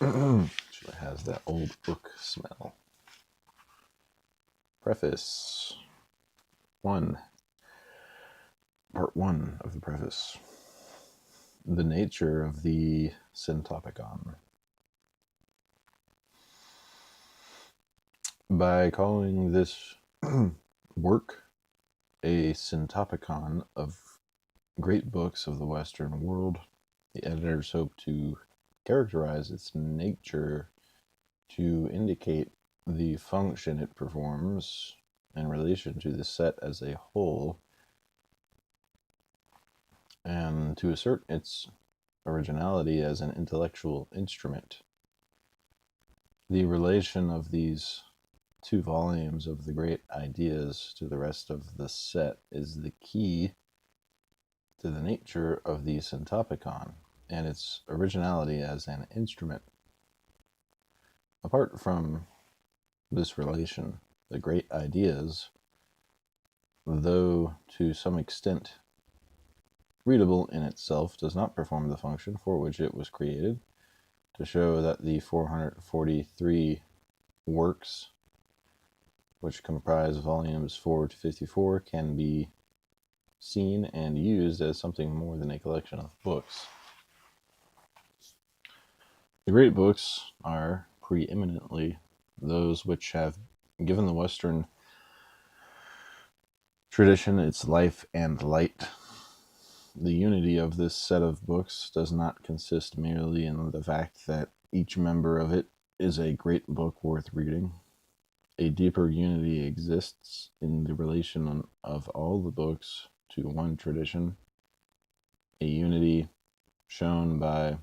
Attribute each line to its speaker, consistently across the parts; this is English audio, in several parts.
Speaker 1: Actually has that old book smell. Preface 1. Part 1 of the preface. The nature of the syntopicon. By calling this work a syntopicon of great books of the Western world, the editors hope to characterize its nature to indicate the function it performs in relation to the set as a whole, and to assert its originality as an intellectual instrument. The relation of these two volumes of the great ideas to the rest of the set is the key to the nature of the syntopicon and its originality as an instrument. Apart from this relation, the great ideas, though to some extent readable in itself, does not perform the function for which it was created, to show that the 443 works which comprise volumes 4 to 54 can be seen and used as something more than a collection of books. The great books are preeminently those which have given the Western tradition its life and light. The unity of this set of books does not consist merely in the fact that each member of it is a great book worth reading. A deeper unity exists in the relation of all the books to one tradition, a unity shown by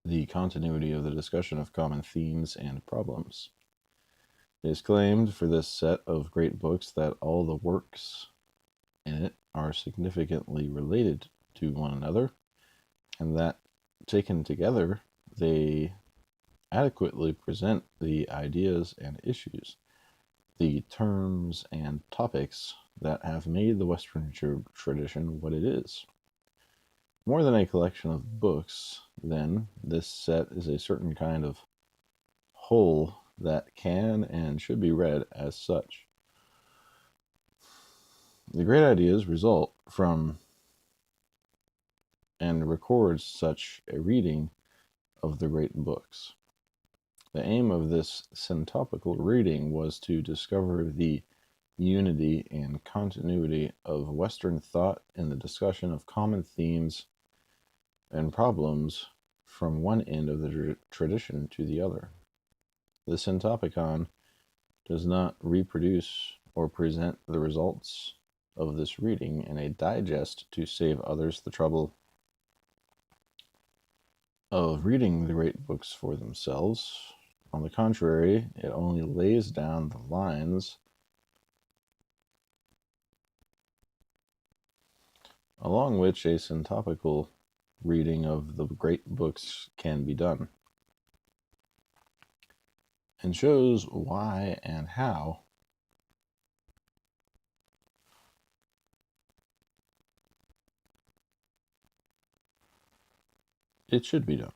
Speaker 1: the continuity of the discussion of common themes and problems. It is claimed for this set of great books that all the works in it are significantly related to one another, and that taken together they adequately present the ideas and issues, the terms and topics that have made the Western tradition what it is. More than a collection of books, then, this set is a certain kind of whole that can and should be read as such. The great ideas result from and records such a reading of the great books. The aim of this syntopical reading was to discover the unity and continuity of Western thought in the discussion of common themes and problems from one end of the tradition to the other. The syntopicon does not reproduce or present the results of this reading in a digest to save others the trouble of reading the great books for themselves. On the contrary, it only lays down the lines along which a syntopical reading of the great books can be done, and shows why and how it should be done.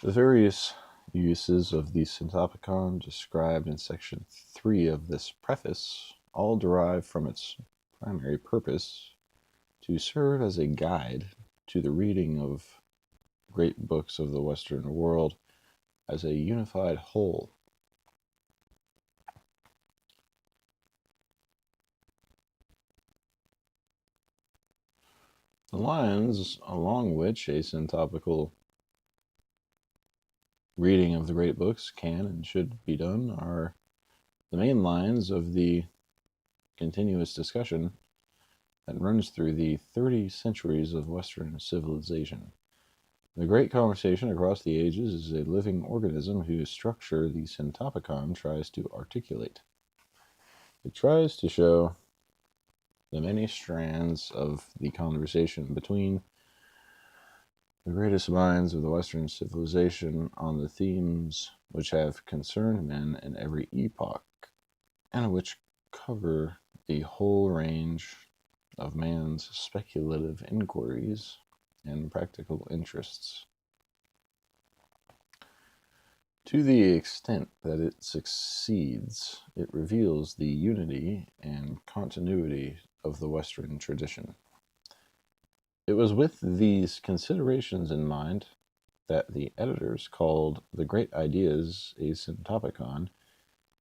Speaker 1: The various uses of the syntopicon described in section 3 of this preface all derive from its primary purpose to serve as a guide to the reading of great books of the Western world as a unified whole. The lines along which a syntopical reading of the great books can and should be done are the main lines of the continuous discussion that runs through the 30 centuries of Western civilization. The great conversation across the ages is a living organism whose structure the syntopicon tries to articulate. It tries to show the many strands of the conversation between the greatest minds of the Western civilization on the themes which have concerned men in every epoch, and which cover the whole range of man's speculative inquiries and practical interests. To the extent that it succeeds, it reveals the unity and continuity of the Western tradition. It was with these considerations in mind that the editors called the great ideas a syntopicon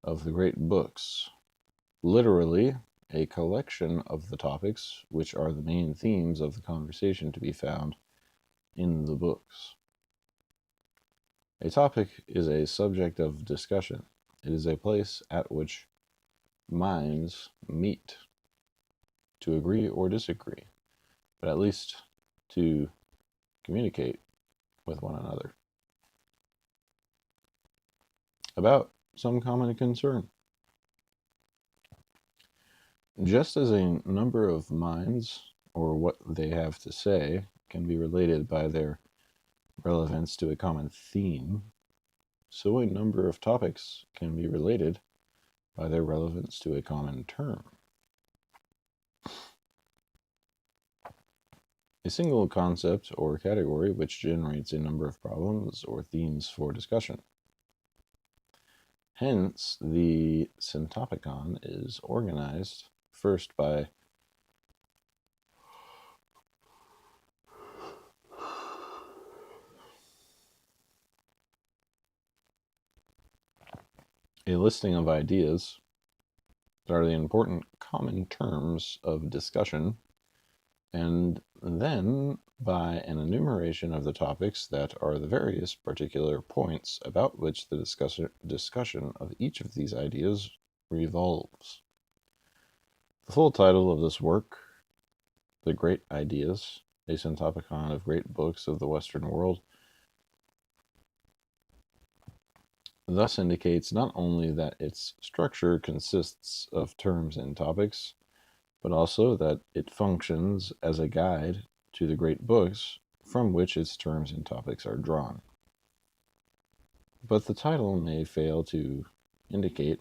Speaker 1: of the great books, literally a collection of the topics which are the main themes of the conversation to be found in the books. A topic is a subject of discussion. It is a place at which minds meet to agree or disagree, but at least to communicate with one another about some common concern. Just as a number of minds, or what they have to say, can be related by their relevance to a common theme, so a number of topics can be related by their relevance to a common term. A single concept or category which generates a number of problems or themes for discussion. Hence, the syntopicon is organized first by a listing of ideas that are the important common terms of discussion, and then by an enumeration of the topics that are the various particular points about which the discussion of each of these ideas revolves. The full title of this work, The Great Ideas, a syntopicon of great books of the Western world, thus indicates not only that its structure consists of terms and topics, but also that it functions as a guide to the great books from which its terms and topics are drawn. But the title may fail to indicate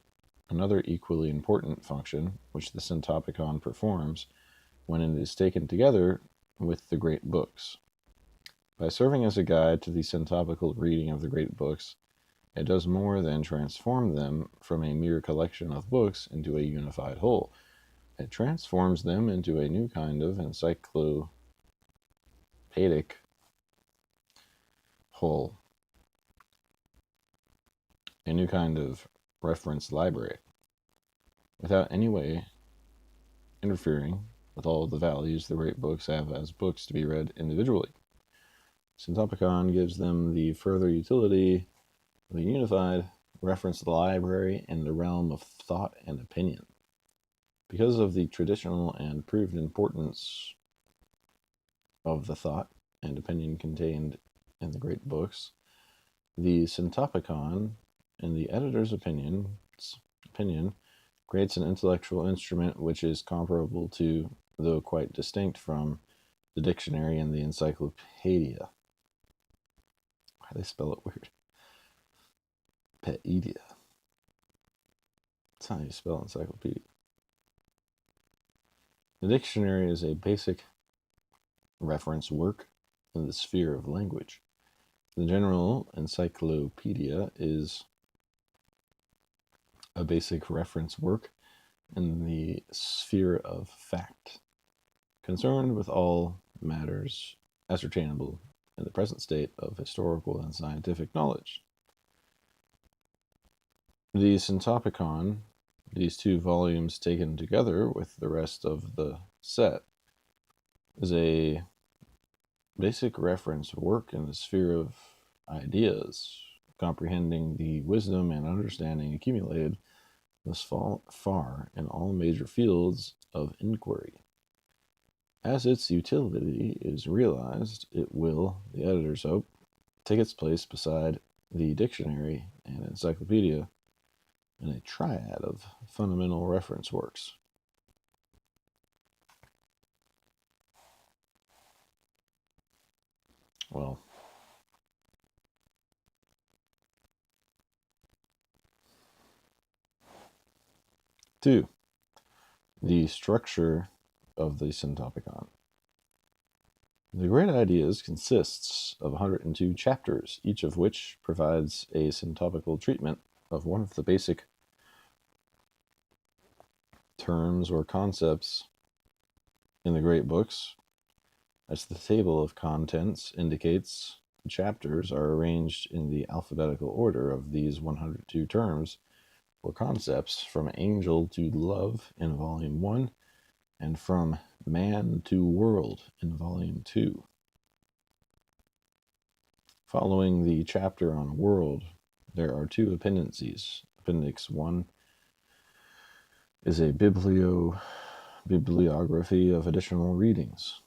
Speaker 1: another equally important function which the syntopicon performs when it is taken together with the great books. By serving as a guide to the syntopical reading of the great books, it does more than transform them from a mere collection of books into a unified whole. It transforms them into a new kind of encyclopedic whole, a new kind of reference library, without any way interfering with all of the values the great books have as books to be read individually. Syntopicon gives them the further utility of a unified reference library in the realm of thought and opinion. Because of the traditional and proved importance of the thought and opinion contained in the great books, the syntopicon, in the editor's opinion, creates an intellectual instrument which is comparable to, though quite distinct from, the dictionary and the encyclopedia. Why do they spell it weird? Pedia. That's how you spell encyclopedia. The dictionary is a basic reference work in the sphere of language. The general encyclopedia is a basic reference work in the sphere of fact, concerned with all matters ascertainable in the present state of historical and scientific knowledge. The syntopicon, these two volumes taken together with the rest of the set, is a basic reference work in the sphere of ideas, comprehending the wisdom and understanding accumulated thus far in all major fields of inquiry. As its utility is realized, it will, the editors hope, take its place beside the dictionary and encyclopedia in a triad of fundamental reference works. Well, two, The structure of the Syntopicon. The Great Ideas consists of 102 chapters, each of which provides a syntopical treatment of one of the basic terms or concepts in the great books. As the table of contents indicates, the chapters are arranged in the alphabetical order of these 102 terms or concepts, from angel to love in Volume 1 and from man to world in Volume 2. Following the chapter on world, there are two appendices. Appendix 1 is a bibliography of additional readings.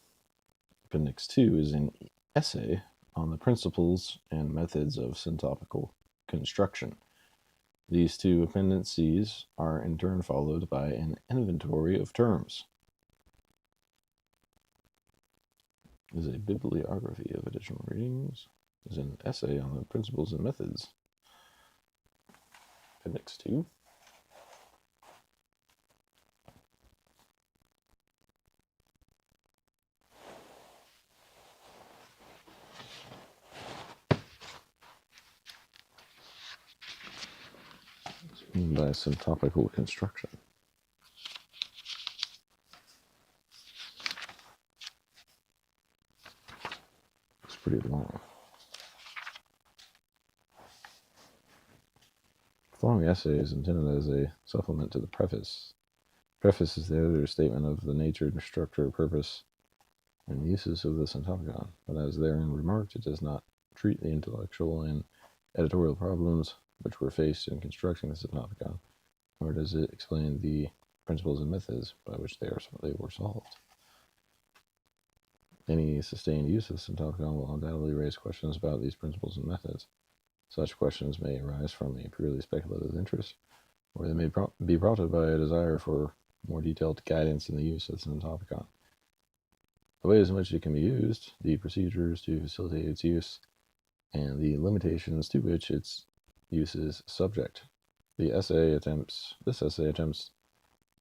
Speaker 1: Appendix 2 is an essay on the principles and methods of syntopical construction. These two appendices are in turn followed by an inventory of terms. Is a bibliography of additional readings. Is an essay on the principles and methods. Appendix 2. By syntopical construction. It's pretty long. The following essay is intended as a supplement to the preface. Preface is the editor's statement of the nature, structure, purpose, and uses of the Syntopicon, but as therein remarked, it does not treat the intellectual and editorial problems which were faced in constructing the Syntopicon, nor does it explain the principles and methods by which they were solved. Any sustained use of the Syntopicon will undoubtedly raise questions about these principles and methods. Such questions may arise from a purely speculative interest, or they may be prompted by a desire for more detailed guidance in the use of the Syntopicon. The ways in which it can be used, the procedures to facilitate its use, and the limitations to which its use is subject. This essay attempts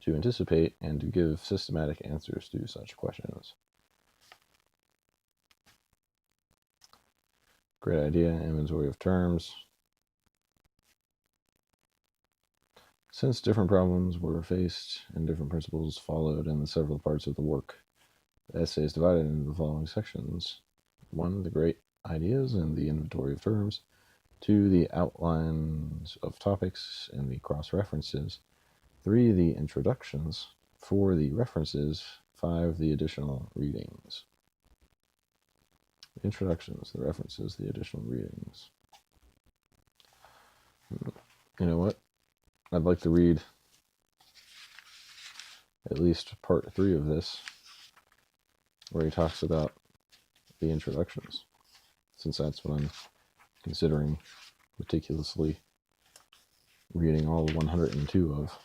Speaker 1: to anticipate and to give systematic answers to such questions. Great idea, inventory of terms. Since different problems were faced and different principles followed in the several parts of the work, the essay is divided into the following sections. 1. The great ideas and the inventory of terms. 2. The outlines of topics and the cross-references. 3. The introductions. 4. The references. 5. The additional readings. The introductions, the references, the additional readings. You know what? I'd like to read at least part 3 of this, where he talks about the introductions, since that's what I'm considering meticulously reading all 102 of.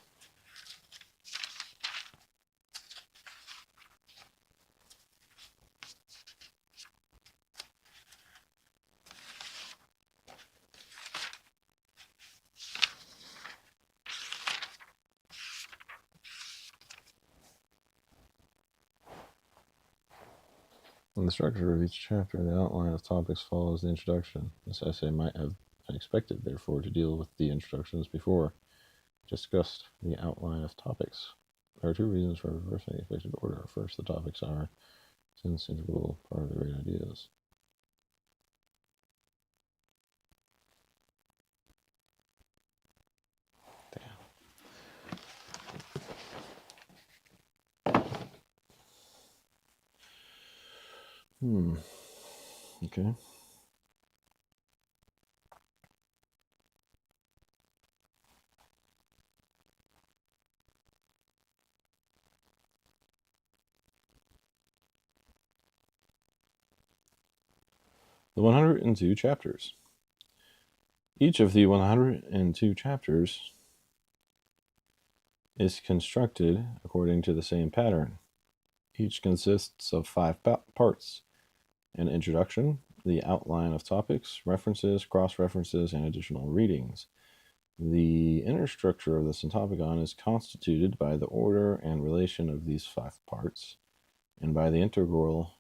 Speaker 1: In the structure of each chapter, the outline of topics follows the introduction. This essay might have been expected, therefore, to deal with the introductions before discussed the outline of topics. There are 2 reasons for reversing the expected order. First, the topics are, since integral part of the great ideas. Okay. The 102 chapters. Each of the 102 chapters is constructed according to the same pattern. Each consists of 5 parts: an introduction, the outline of topics, references, cross-references, and additional readings. The inner structure of the syntopicon is constituted by the order and relation of these 5 parts, and by the integral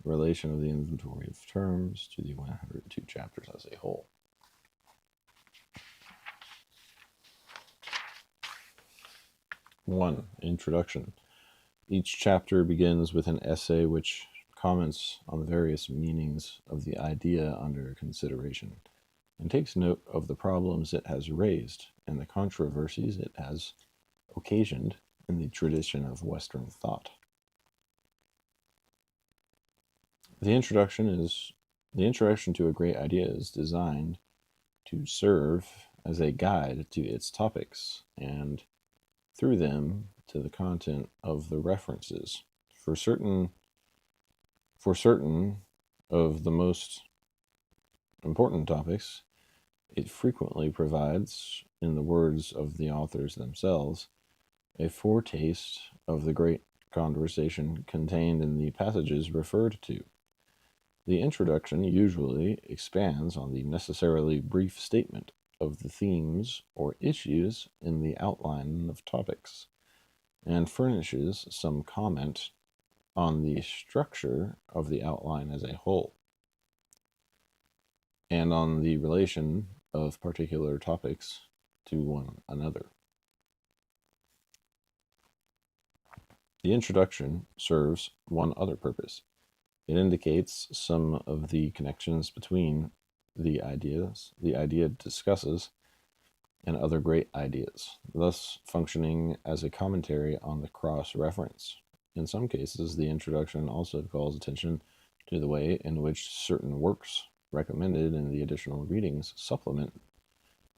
Speaker 1: relation of the inventory of terms to the 102 chapters as a whole. One, introduction. Each chapter begins with an essay which comments on the various meanings of the idea under consideration, and takes note of the problems it has raised and the controversies it has occasioned in the tradition of Western thought. The introduction to a great idea is designed to serve as a guide to its topics, and through them to the content of the references. For certain of the most important topics, it frequently provides, in the words of the authors themselves, a foretaste of the great conversation contained in the passages referred to. The introduction usually expands on the necessarily brief statement of the themes or issues in the outline of topics, and furnishes some comment on the structure of the outline as a whole, and on the relation of particular topics to one another. The introduction serves one other purpose. It indicates some of the connections between the idea discusses, and other great ideas, thus functioning as a commentary on the cross-reference. In some cases, the introduction also calls attention to the way in which certain works recommended in the additional readings supplement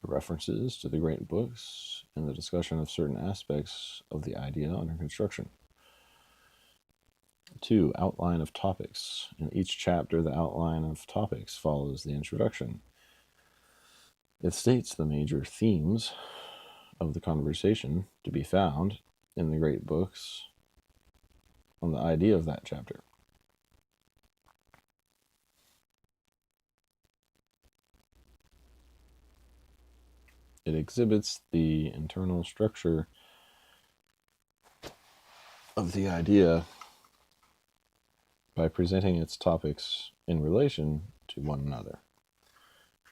Speaker 1: the references to the great books and the discussion of certain aspects of the idea under construction. 2. Outline of topics. In each chapter, the outline of topics follows the introduction. It states the major themes of the conversation to be found in the great books on the idea of that chapter. It exhibits the internal structure of the idea by presenting its topics in relation to one another.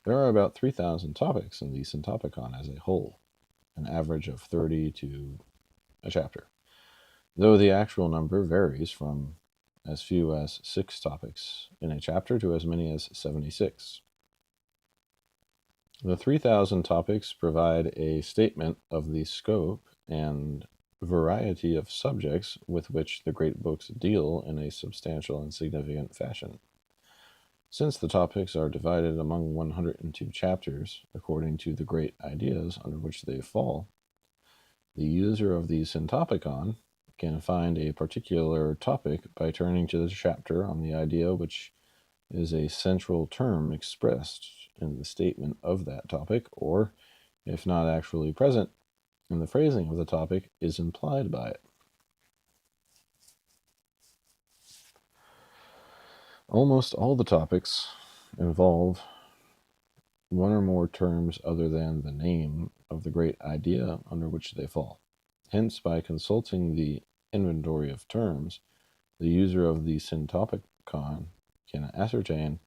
Speaker 1: There are about 3,000 topics in the Syntopicon as a whole, an average of 30 to a chapter, though the actual number varies from as few as 6 topics in a chapter to as many as 76. The 3,000 topics provide a statement of the scope and variety of subjects with which the great books deal in a substantial and significant fashion. Since the topics are divided among 102 chapters, according to the great ideas under which they fall, the user of the Syntopicon can find a particular topic by turning to the chapter on the idea which is a central term expressed in the statement of that topic, or, if not actually present in the phrasing of the topic, is implied by it. Almost all the topics involve one or more terms other than the name of the great idea under which they fall. Hence, by consulting the inventory of terms, the user of the Syntopicon can ascertain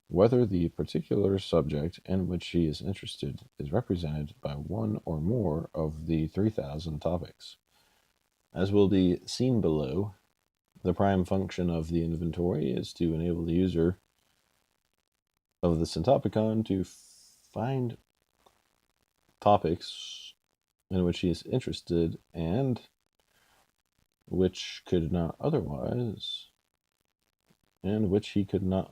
Speaker 1: whether the particular subject in which he is interested is represented by one or more of the 3,000 topics. As will be seen below, the prime function of the inventory is to enable the user of the Syntopicon to find topics in which he is interested and which he could not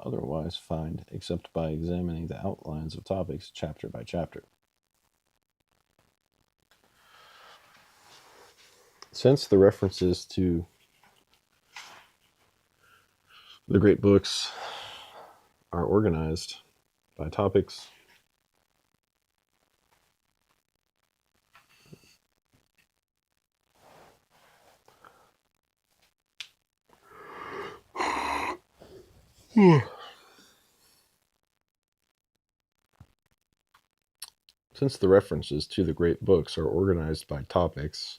Speaker 1: otherwise find except by examining the outlines of topics chapter by chapter. Since the references to the great books are organized by topics, Since the references to the great books are organized by topics,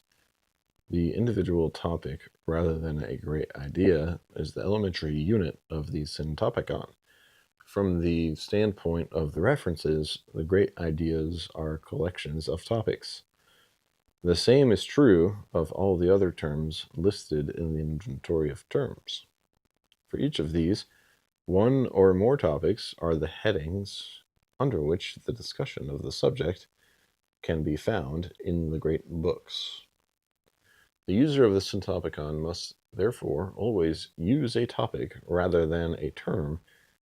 Speaker 1: the individual topic, rather than a great idea, is the elementary unit of the syntopicon. From the standpoint of the references, the great ideas are collections of topics. The same is true of all the other terms listed in the inventory of terms. For each of these, one or more topics are the headings under which the discussion of the subject can be found in the great books. The user of the syntopicon must therefore always use a topic rather than a term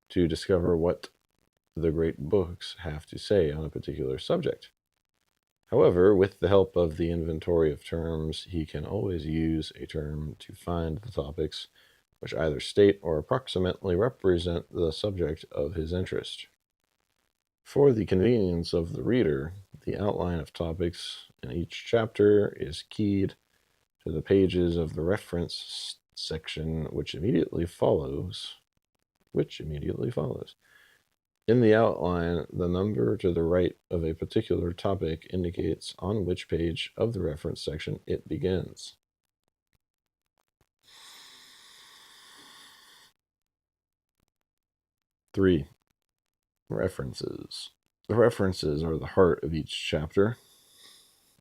Speaker 1: to discover what the great books have to say on a particular subject. However, with the help of the inventory of terms, he can always use a term to find the topics which either state or approximately represent the subject of his interest. For the convenience of the reader, the outline of topics in each chapter is keyed to the pages of the reference section which immediately follows. In the outline, the number to the right of a particular topic indicates on which page of the reference section it begins. Three, references. The references are the heart of each chapter,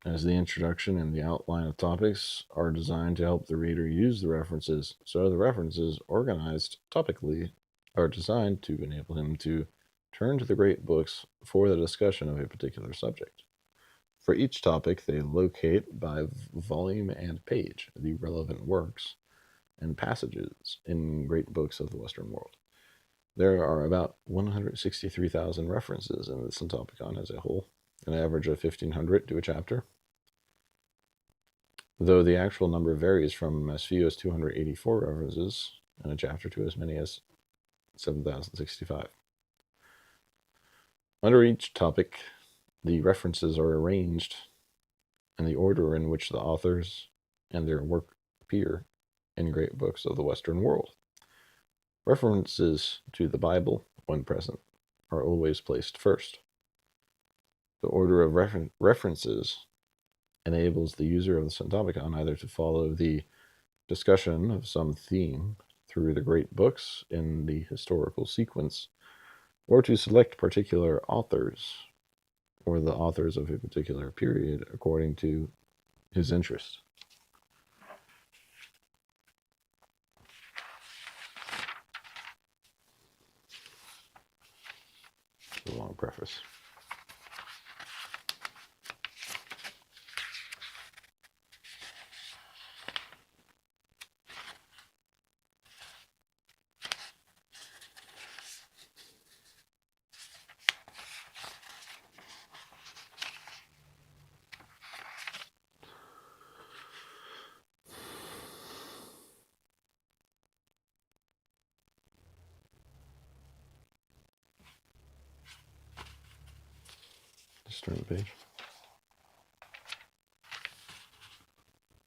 Speaker 1: as the introduction and the outline of topics are designed to help the reader use the references. So the references, organized topically, are designed to enable him to turn to the great books for the discussion of a particular subject. For each topic, they locate by volume and page the relevant works and passages in great books of the Western world. There are about 163,000 references in the syntopicon as a whole, an average of 1,500 to a chapter, though the actual number varies from as few as 284 references in a chapter to as many as 7,065. Under each topic, the references are arranged in the order in which the authors and their work appear in great books of the Western world. References to the Bible, when present, are always placed first. The order of references enables the user of the syntopicon either to follow the discussion of some theme through the great books in the historical sequence, or to select particular authors or the authors of a particular period according to his interest. It's a long preface. Just turn the page.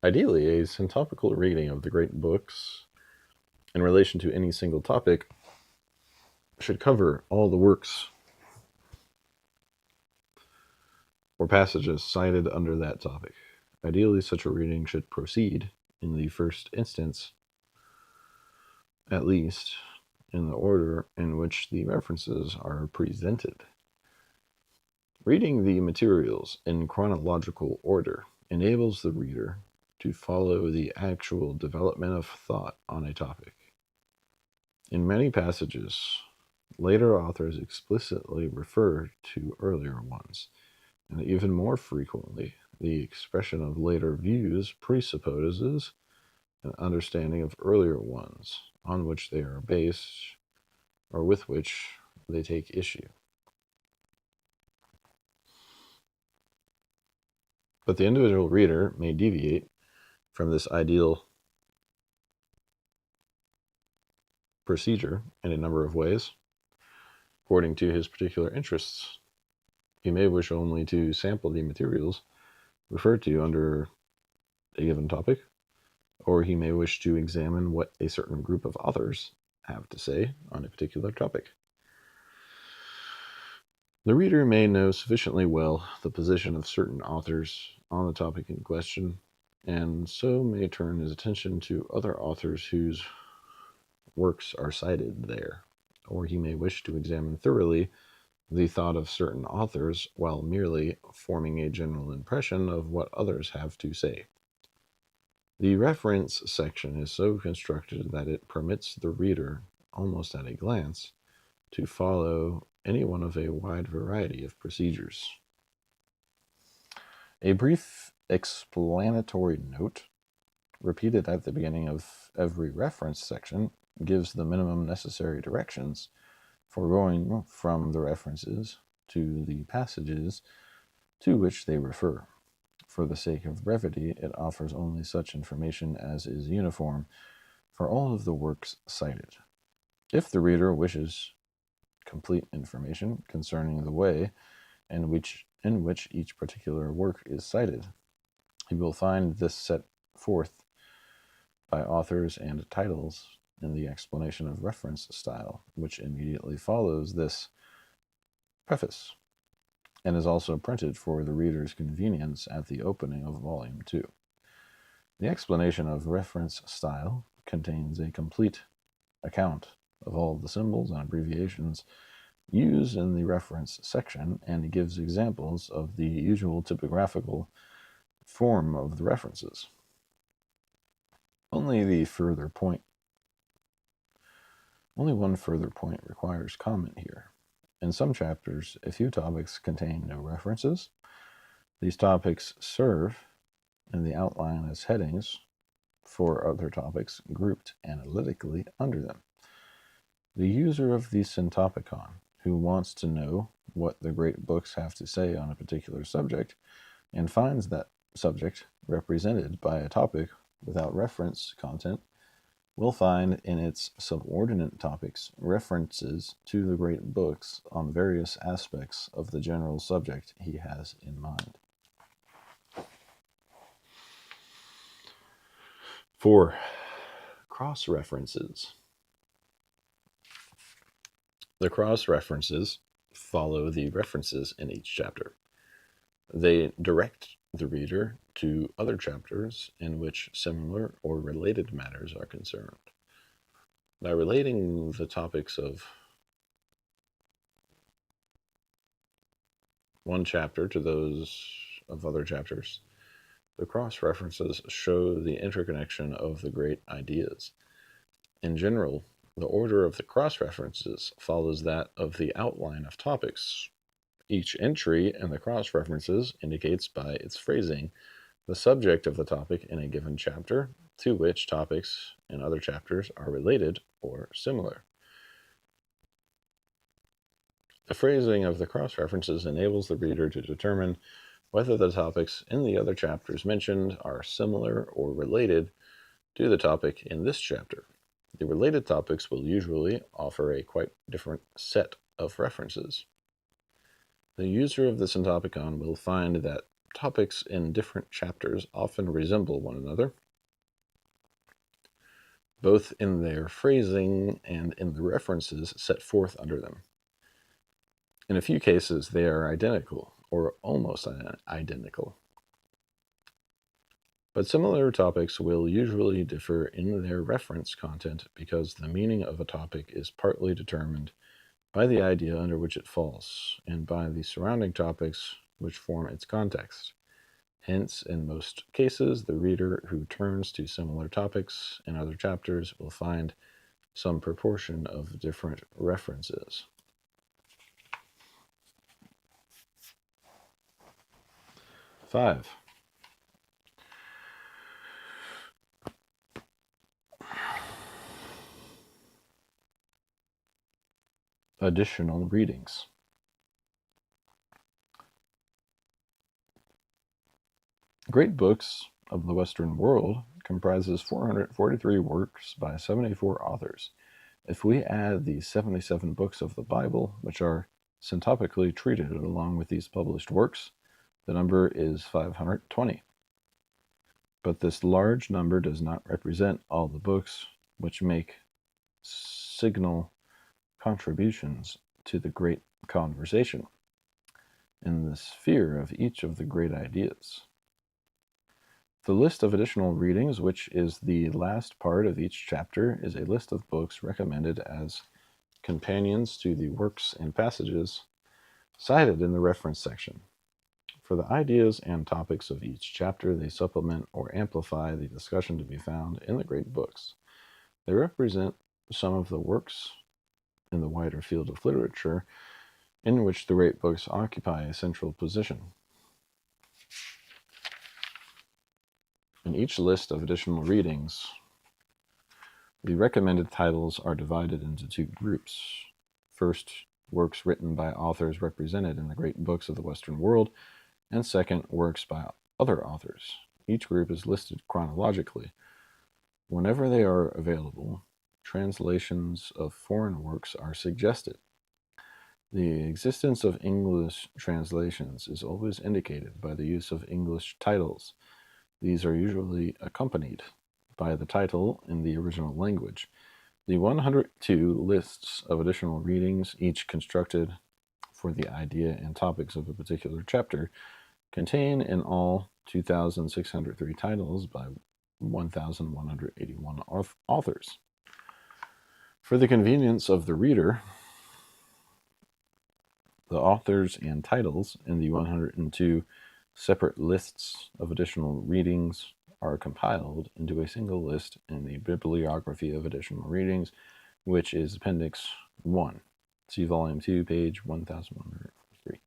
Speaker 1: Ideally, a syntopical reading of the great books in relation to any single topic should cover all the works or passages cited under that topic. Ideally, such a reading should proceed, in the first instance, at least, in the order in which the references are presented. Reading the materials in chronological order enables the reader to follow the actual development of thought on a topic. In many passages, later authors explicitly refer to earlier ones, and even more frequently, the expression of later views presupposes an understanding of earlier ones on which they are based or with which they take issue. But the individual reader may deviate from this ideal procedure in a number of ways, according to his particular interests. He may wish only to sample the materials referred to under a given topic, or he may wish to examine what a certain group of authors have to say on a particular topic. The reader may know sufficiently well the position of certain authors on the topic in question, and so may turn his attention to other authors whose works are cited there, or he may wish to examine thoroughly the thought of certain authors while merely forming a general impression of what others have to say. The reference section is so constructed that it permits the reader, almost at a glance, to follow any one of a wide variety of procedures. A brief explanatory note, repeated at the beginning of every reference section, gives the minimum necessary directions for going from the references to the passages to which they refer. For the sake of brevity, it offers only such information as is uniform for all of the works cited. If the reader wishes complete information concerning the way in which each particular work is cited, he will find this set forth by authors and titles in the explanation of reference style, which immediately follows this preface, and is also printed for the reader's convenience at the opening of Volume 2. The explanation of reference style contains a complete account of all the symbols and abbreviations used in the reference section, and gives examples of the usual typographical form of the references. Only one further point requires comment here. In some chapters, a few topics contain no references. These topics serve in the outline as headings for other topics grouped analytically under them. The user of the syntopicon, who wants to know what the great books have to say on a particular subject, and finds that subject represented by a topic without reference content, will find in its subordinate topics references to the great books on various aspects of the general subject he has in mind. 4. Cross-references. The cross-references follow the references in each chapter. They direct the reader to other chapters in which similar or related matters are concerned. By relating the topics of one chapter to those of other chapters, the cross-references show the interconnection of the great ideas. In general, the order of the cross-references follows that of the outline of topics. Each entry in the cross-references indicates by its phrasing the subject of the topic in a given chapter, to which topics in other chapters are related or similar. The phrasing of the cross-references enables the reader to determine whether the topics in the other chapters mentioned are similar or related to the topic in this chapter. The related topics will usually offer a quite different set of references. The user of the syntopicon will find that topics in different chapters often resemble one another, both in their phrasing and in the references set forth under them. In a few cases, they are identical, or almost identical. But similar topics will usually differ in their reference content because the meaning of a topic is partly determined by the idea under which it falls, and by the surrounding topics which form its context. Hence, in most cases, the reader who turns to similar topics in other chapters will find some proportion of different references. 5. Additional readings. Great Books of the Western World comprises 443 works by 74 authors. If we add the 77 books of the Bible, which are syntopically treated along with these published works, the number is 520. But this large number does not represent all the books which make signal contributions to the great conversation. in the sphere of each of the great ideas. The list of additional readings, which is the last part of each chapter, is a list of books recommended as companions to the works and passages cited in the reference section. For the ideas and topics of each chapter, they supplement or amplify the discussion to be found in the great books. They represent some of the works in the wider field of literature in which the great books occupy a central position. In each list of additional readings, the recommended titles are divided into two groups. First, works written by authors represented in the great books of the Western world, and second, works by other authors. Each group is listed chronologically. Whenever they are available, translations of foreign works are suggested. The existence of English translations is always indicated by the use of English titles. These are usually accompanied by the title in the original language. The 102 lists of additional readings, each constructed for the idea and topics of a particular chapter, contain in all 2,603 titles by 1,181 authors. For the convenience of the reader, the authors and titles in the 102 separate lists of additional readings are compiled into a single list in the Bibliography of Additional Readings, which is Appendix 1. See Volume 2, page 1143.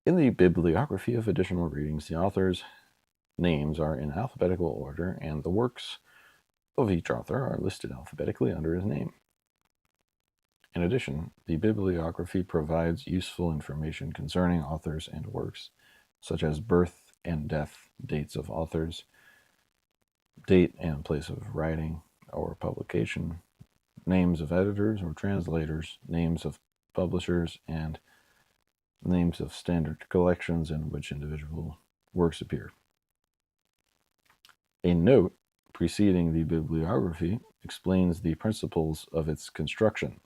Speaker 1: In the Bibliography of Additional Readings, the authors' names are in alphabetical order, and the works of each author are listed alphabetically under his name. In addition, the bibliography provides useful information concerning authors and works, such as birth and death dates of authors, date and place of writing or publication, names of editors or translators, names of publishers, and names of standard collections in which individual works appear. A note preceding the bibliography explains the principles of its construction.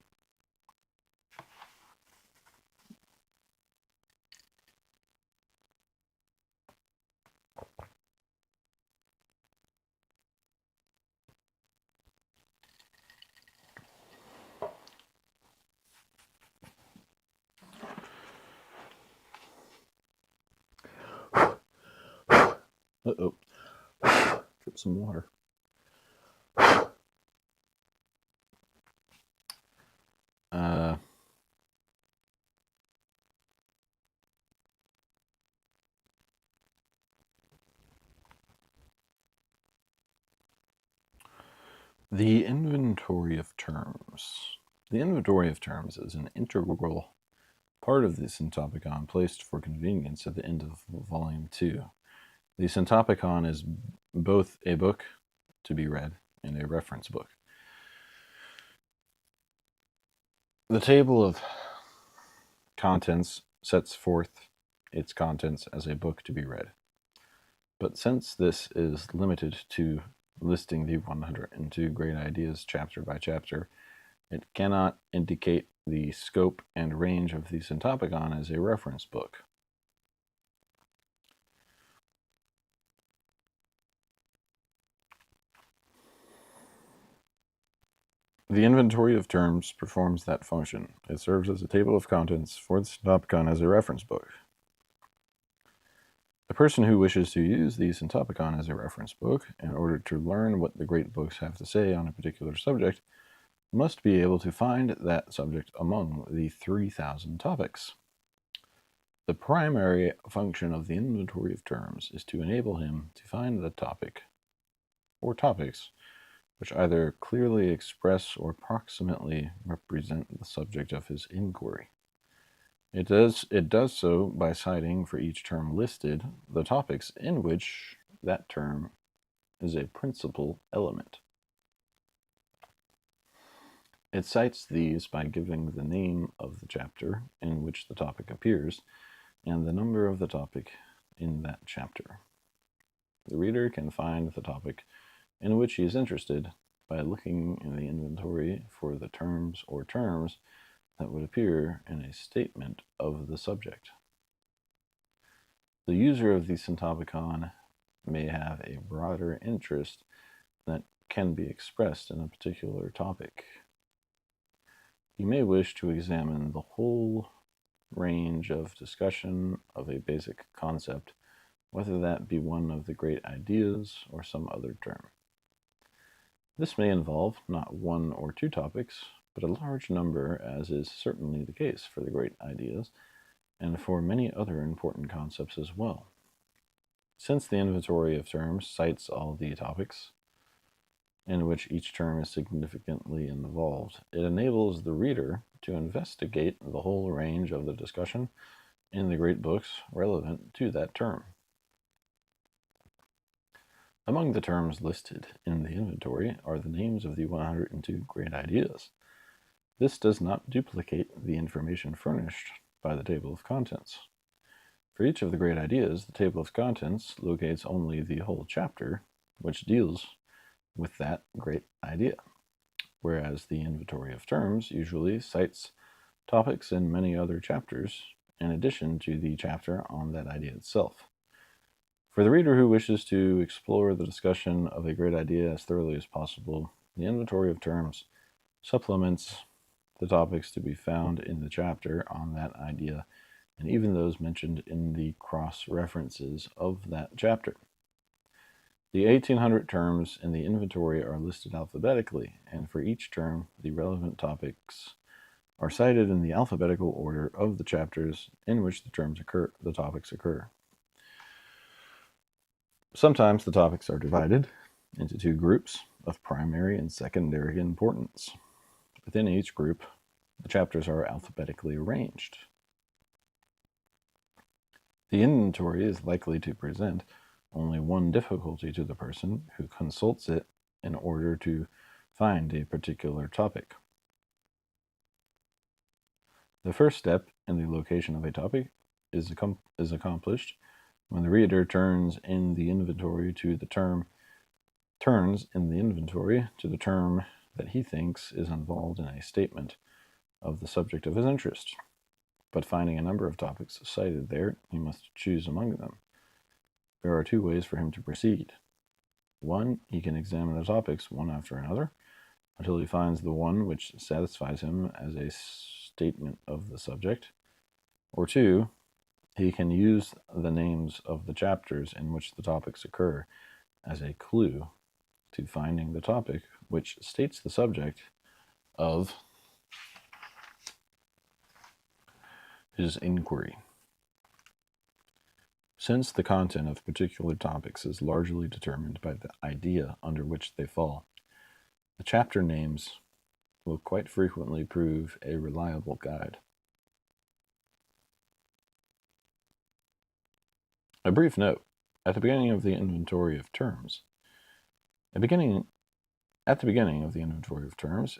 Speaker 1: Uh-oh. Drip some water. The inventory of terms. The inventory of terms is an integral part of the Syntopicon placed for convenience at the end of Volume 2. The Syntopicon is both a book to be read and a reference book. The table of contents sets forth its contents as a book to be read. But since this is limited to listing the 102 great ideas chapter by chapter, it cannot indicate the scope and range of the Syntopicon as a reference book. The inventory of terms performs that function. It serves as a table of contents for the Syntopicon as a reference book. The person who wishes to use the Syntopicon as a reference book in order to learn what the great books have to say on a particular subject must be able to find that subject among the 3,000 topics. The primary function of the inventory of terms is to enable him to find the topic or topics which either clearly express or approximately represent the subject of his inquiry. It does so by citing for each term listed the topics in which that term is a principal element. It cites these by giving the name of the chapter in which the topic appears and the number of the topic in that chapter. The reader can find the topic in which he is interested by looking in the inventory for the terms or terms that would appear in a statement of the subject. The user of the Syntopicon may have a broader interest that can be expressed in a particular topic. He may wish to examine the whole range of discussion of a basic concept, whether that be one of the great ideas or some other term. This may involve not one or two topics, but a large number, as is certainly the case for the great ideas, and for many other important concepts as well. Since the inventory of terms cites all the topics in which each term is significantly involved, it enables the reader to investigate the whole range of the discussion in the great books relevant to that term. Among the terms listed in the inventory are the names of the 102 great ideas. This does not duplicate the information furnished by the table of contents. For each of the great ideas, the table of contents locates only the whole chapter which deals with that great idea, whereas the inventory of terms usually cites topics in many other chapters in addition to the chapter on that idea itself. For the reader who wishes to explore the discussion of a great idea as thoroughly as possible, the inventory of terms supplements the topics to be found in the chapter on that idea, and even those mentioned in the cross-references of that chapter. The 1,800 terms in the inventory are listed alphabetically, and for each term, the relevant topics are cited in the alphabetical order of the chapters in which the topics occur. Sometimes the topics are divided into two groups of primary and secondary importance. Within each group, the chapters are alphabetically arranged. The inventory is likely to present only one difficulty to the person who consults it in order to find a particular topic. The first step in the location of a topic is accomplished when the reader turns in the inventory to the term that he thinks is involved in a statement of the subject of his interest. But finding a number of topics cited there, he must choose among them. There are two ways for him to proceed. One, he can examine the topics one after another until he finds the one which satisfies him as a statement of the subject. Or two, he can use the names of the chapters in which the topics occur as a clue to finding the topic which states the subject of his inquiry. Since the content of particular topics is largely determined by the idea under which they fall, the chapter names will quite frequently prove a reliable guide. A brief note. At the beginning of the inventory of terms,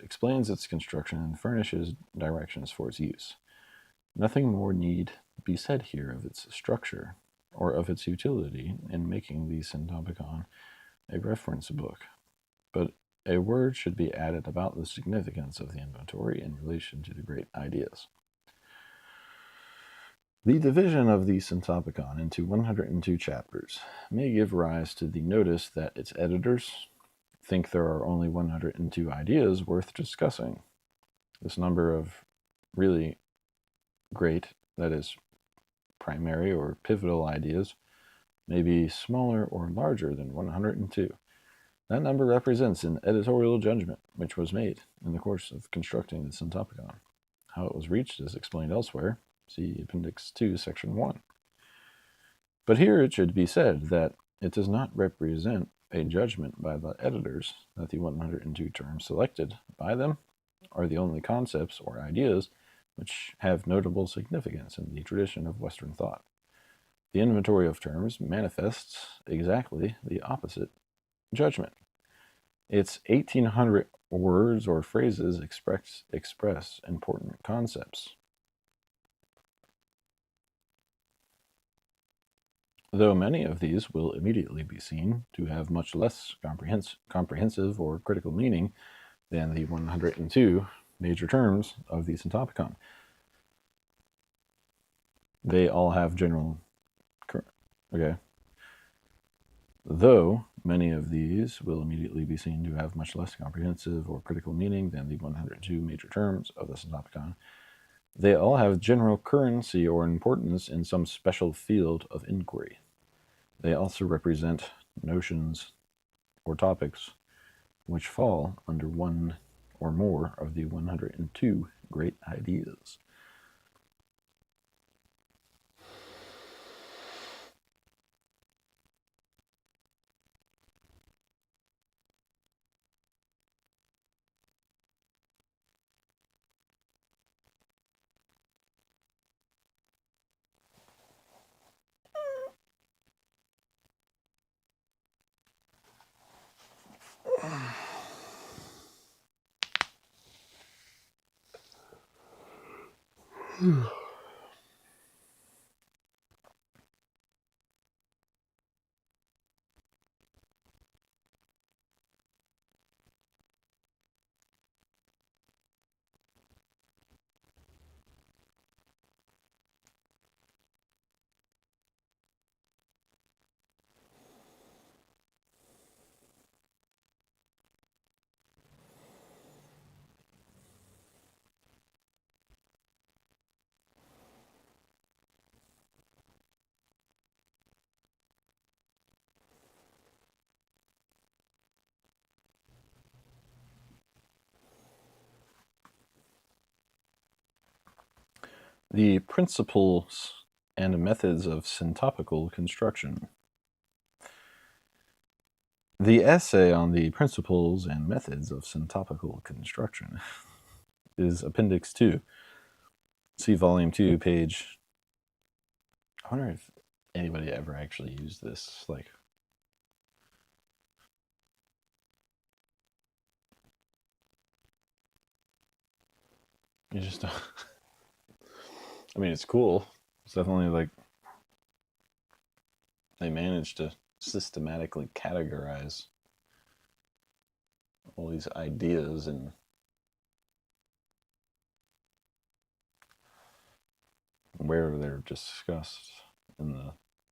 Speaker 1: explains its construction and furnishes directions for its use. Nothing more need be said here of its structure or of its utility in making the Syntopicon a reference book, but a word should be added about the significance of the inventory in relation to the great ideas. The division of the Syntopicon into 102 chapters may give rise to the notice that its editors think there are only 102 ideas worth discussing. This number of really great, that is, primary or pivotal ideas may be smaller or larger than 102. That number represents an editorial judgment which was made in the course of constructing the Syntopicon. How it was reached is explained elsewhere. See Appendix 2, Section 1. But here it should be said that it does not represent a judgment by the editors that the 102 terms selected by them are the only concepts or ideas which have notable significance in the tradition of Western thought. The inventory of terms manifests exactly the opposite judgment. Its 1,800 words or phrases express important concepts. Though many of these will immediately be seen to have much less comprehensive or critical meaning than the 102 major terms of the Syntopicon. They all have general Okay. Though many of these will immediately be seen to have much less comprehensive or critical meaning than the 102 major terms of the Synopticon, they all have general currency or importance in some special field of inquiry. They also represent notions or topics which fall under one or more of the 102 great ideas. The principles and methods of syntopical construction. The essay on the principles and methods of syntopical construction is Appendix 2. See Volume 2, page... I wonder if anybody ever actually used this, like... You just don't... I mean, it's cool. It's definitely, like... They managed to systematically categorize all these ideas and where they're discussed in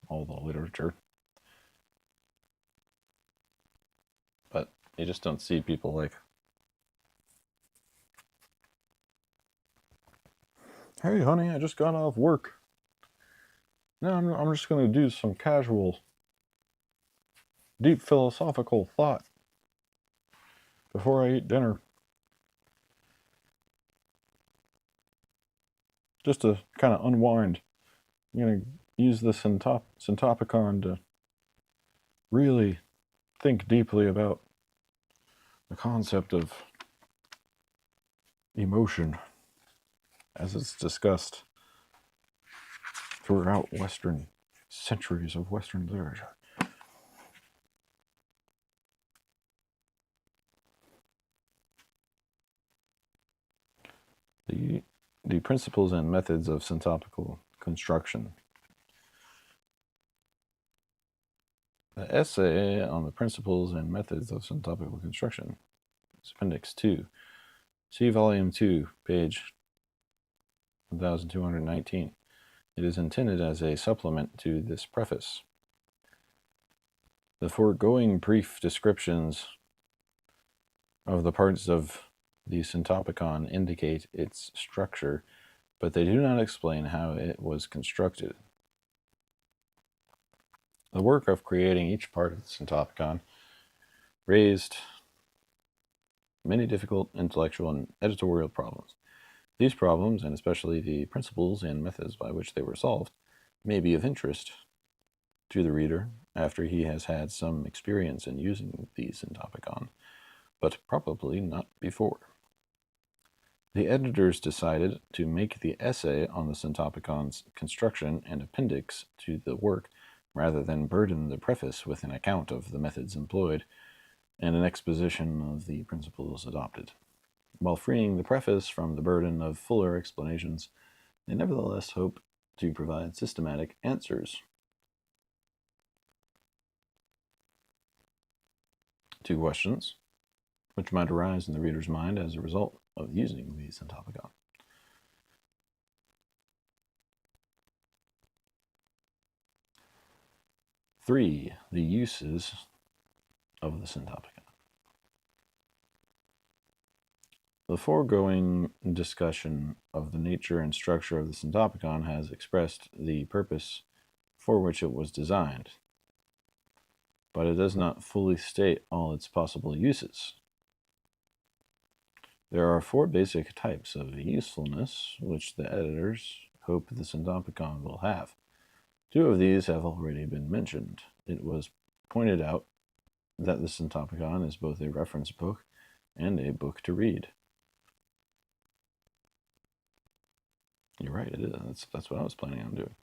Speaker 1: all the literature. But you just don't see people like, hey, honey, I just got off work. Now I'm just going to do some casual, deep philosophical thought before I eat dinner. Just to kind of unwind. I'm going to use the Syntopicon to really think deeply about the concept of emotion as it's discussed throughout centuries of Western literature. The principles and methods of syntopical construction. The essay on the principles and methods of syntopical construction is Appendix 2. See Volume 2, page 1219. It is intended as a supplement to this preface. The foregoing brief descriptions of the parts of the Syntopicon indicate its structure, but they do not explain how it was constructed. The work of creating each part of the Syntopicon raised many difficult intellectual and editorial problems. These problems, and especially the principles and methods by which they were solved, may be of interest to the reader after he has had some experience in using the Syntopicon, but probably not before. The editors decided to make the essay on the Syntopicon's construction an appendix to the work rather than burden the preface with an account of the methods employed and an exposition of the principles adopted. While freeing the preface from the burden of fuller explanations, they nevertheless hope to provide systematic answers to questions which might arise in the reader's mind as a result of using the Syntopicon. 3. The uses of the Syntopicon. The foregoing discussion of the nature and structure of the Syntopicon has expressed the purpose for which it was designed, but it does not fully state all its possible uses. There are 4 basic types of usefulness which the editors hope the Syntopicon will have. 2 of these have already been mentioned. It was pointed out that the Syntopicon is both a reference book and a book to read. You're right, it is. That's what I was planning on doing.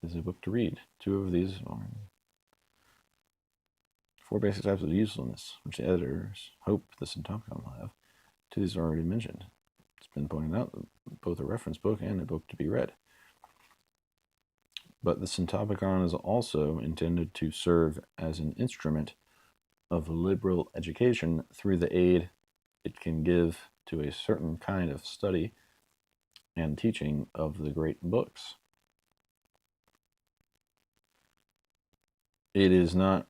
Speaker 1: It's a book to read. 2 of these are 4 basic types of usefulness, which the editors hope the Syntopicon will have. 2 of these are already mentioned. It's been pointed out that both a reference book and a book to be read. But the Syntopicon is also intended to serve as an instrument of liberal education through the aid it can give to a certain kind of study and teaching of the great books. It is not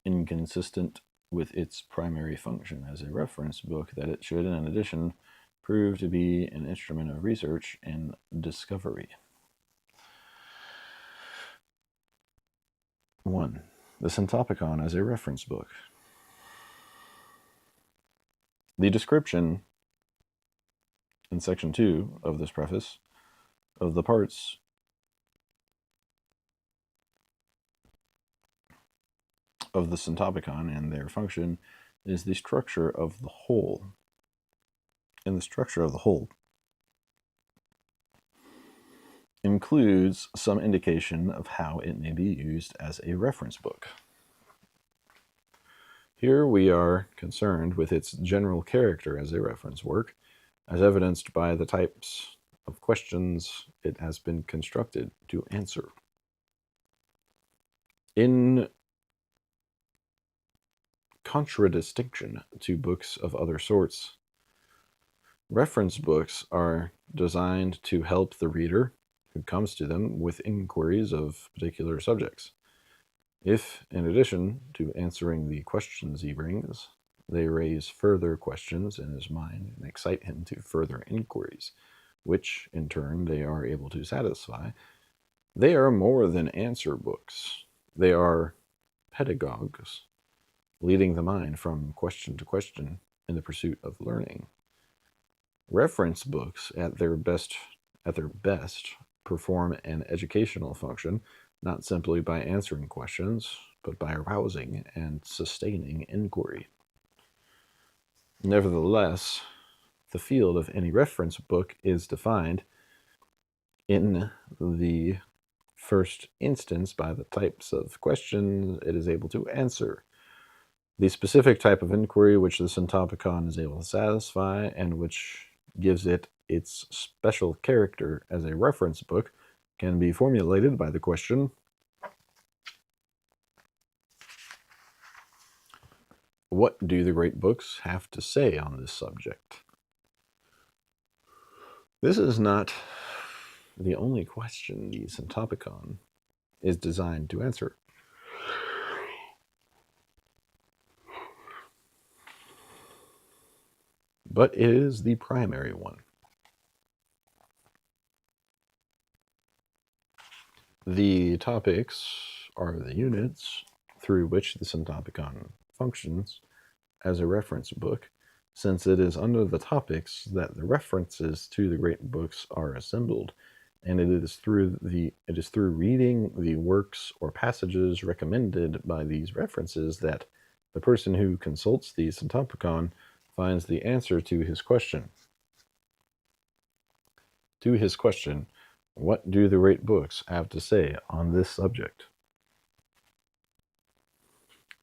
Speaker 1: inconsistent with its primary function as a reference book that it should, in addition, prove to be an instrument of research and discovery. 1. The Syntopicon as a reference book. The description in section 2 of this preface of the parts of the Syntopicon and their function is the structure of the whole. And the structure of the whole includes some indication of how it may be used as a reference book. Here we are concerned with its general character as a reference work, as evidenced by the types of questions it has been constructed to answer. In contradistinction to books of other sorts, reference books are designed to help the reader who comes to them with inquiries of particular subjects. If, in addition to answering the questions he brings, they raise further questions in his mind and excite him to further inquiries, which, in turn, they are able to satisfy, they are more than answer books. They are pedagogues, leading the mind from question to question in the pursuit of learning. Reference books, at their best, perform an educational function, not simply by answering questions, but by arousing and sustaining inquiry. Nevertheless, the field of any reference book is defined in the first instance by the types of questions it is able to answer. The specific type of inquiry which the Syntopicon is able to satisfy and which gives it its special character as a reference book can be formulated by the question, what do the great books have to say on this subject? This is not the only question the Syntopicon is designed to answer. But it is the primary one. The topics are the units through which the Syntopicon functions as a reference book, since it is under the topics that the references to the great books are assembled, and it is through reading the works or passages recommended by these references that the person who consults the Syntopicon finds the answer to his question. To his question, what do the great books have to say on this subject?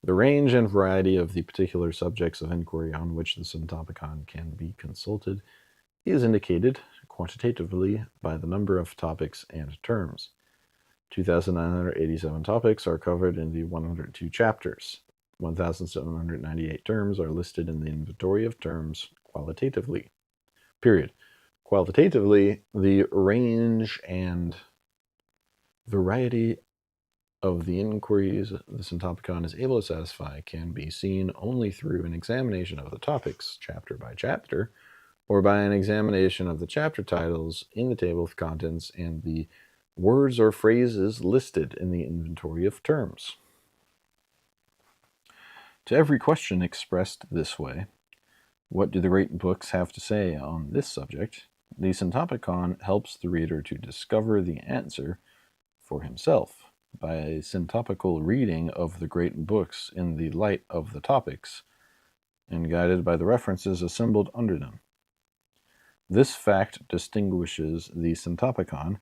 Speaker 1: The range and variety of the particular subjects of inquiry on which the Syntopicon can be consulted is indicated quantitatively by the number of topics and terms. 2,987 topics are covered in the 102 chapters. 1,798 terms are listed in the inventory of terms qualitatively. Period. Qualitatively, the range and variety of the inquiries the Syntopicon is able to satisfy can be seen only through an examination of the topics, chapter by chapter, or by an examination of the chapter titles in the table of contents and the words or phrases listed in the inventory of terms. To every question expressed this way, what do the great books have to say on this subject? The Syntopicon helps the reader to discover the answer for himself by a syntopical reading of the great books in the light of the topics and guided by the references assembled under them. This fact distinguishes the Syntopicon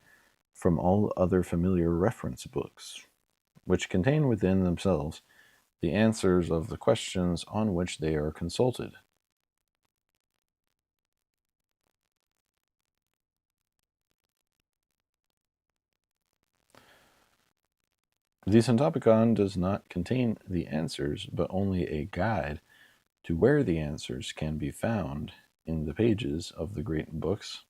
Speaker 1: from all other familiar reference books, which contain within themselves the answers of the questions on which they are consulted. The Syntopicon does not contain the answers, but only a guide to where the answers can be found in the pages of the great books.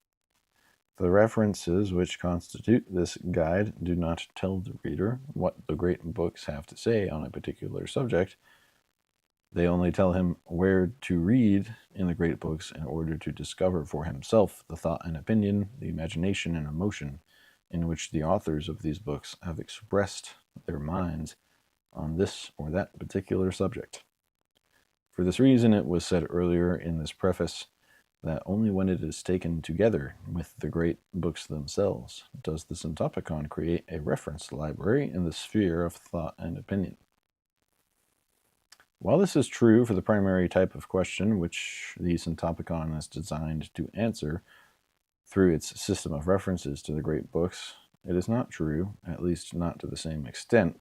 Speaker 1: The references which constitute this guide do not tell the reader what the great books have to say on a particular subject. They only tell him where to read in the great books in order to discover for himself the thought and opinion, the imagination and emotion in which the authors of these books have expressed their minds on this or that particular subject. For this reason, it was said earlier in this preface that only when it is taken together with the great books themselves does the Syntopicon create a reference library in the sphere of thought and opinion. While this is true for the primary type of question which the Syntopicon is designed to answer through its system of references to the great books, it is not true, at least not to the same extent,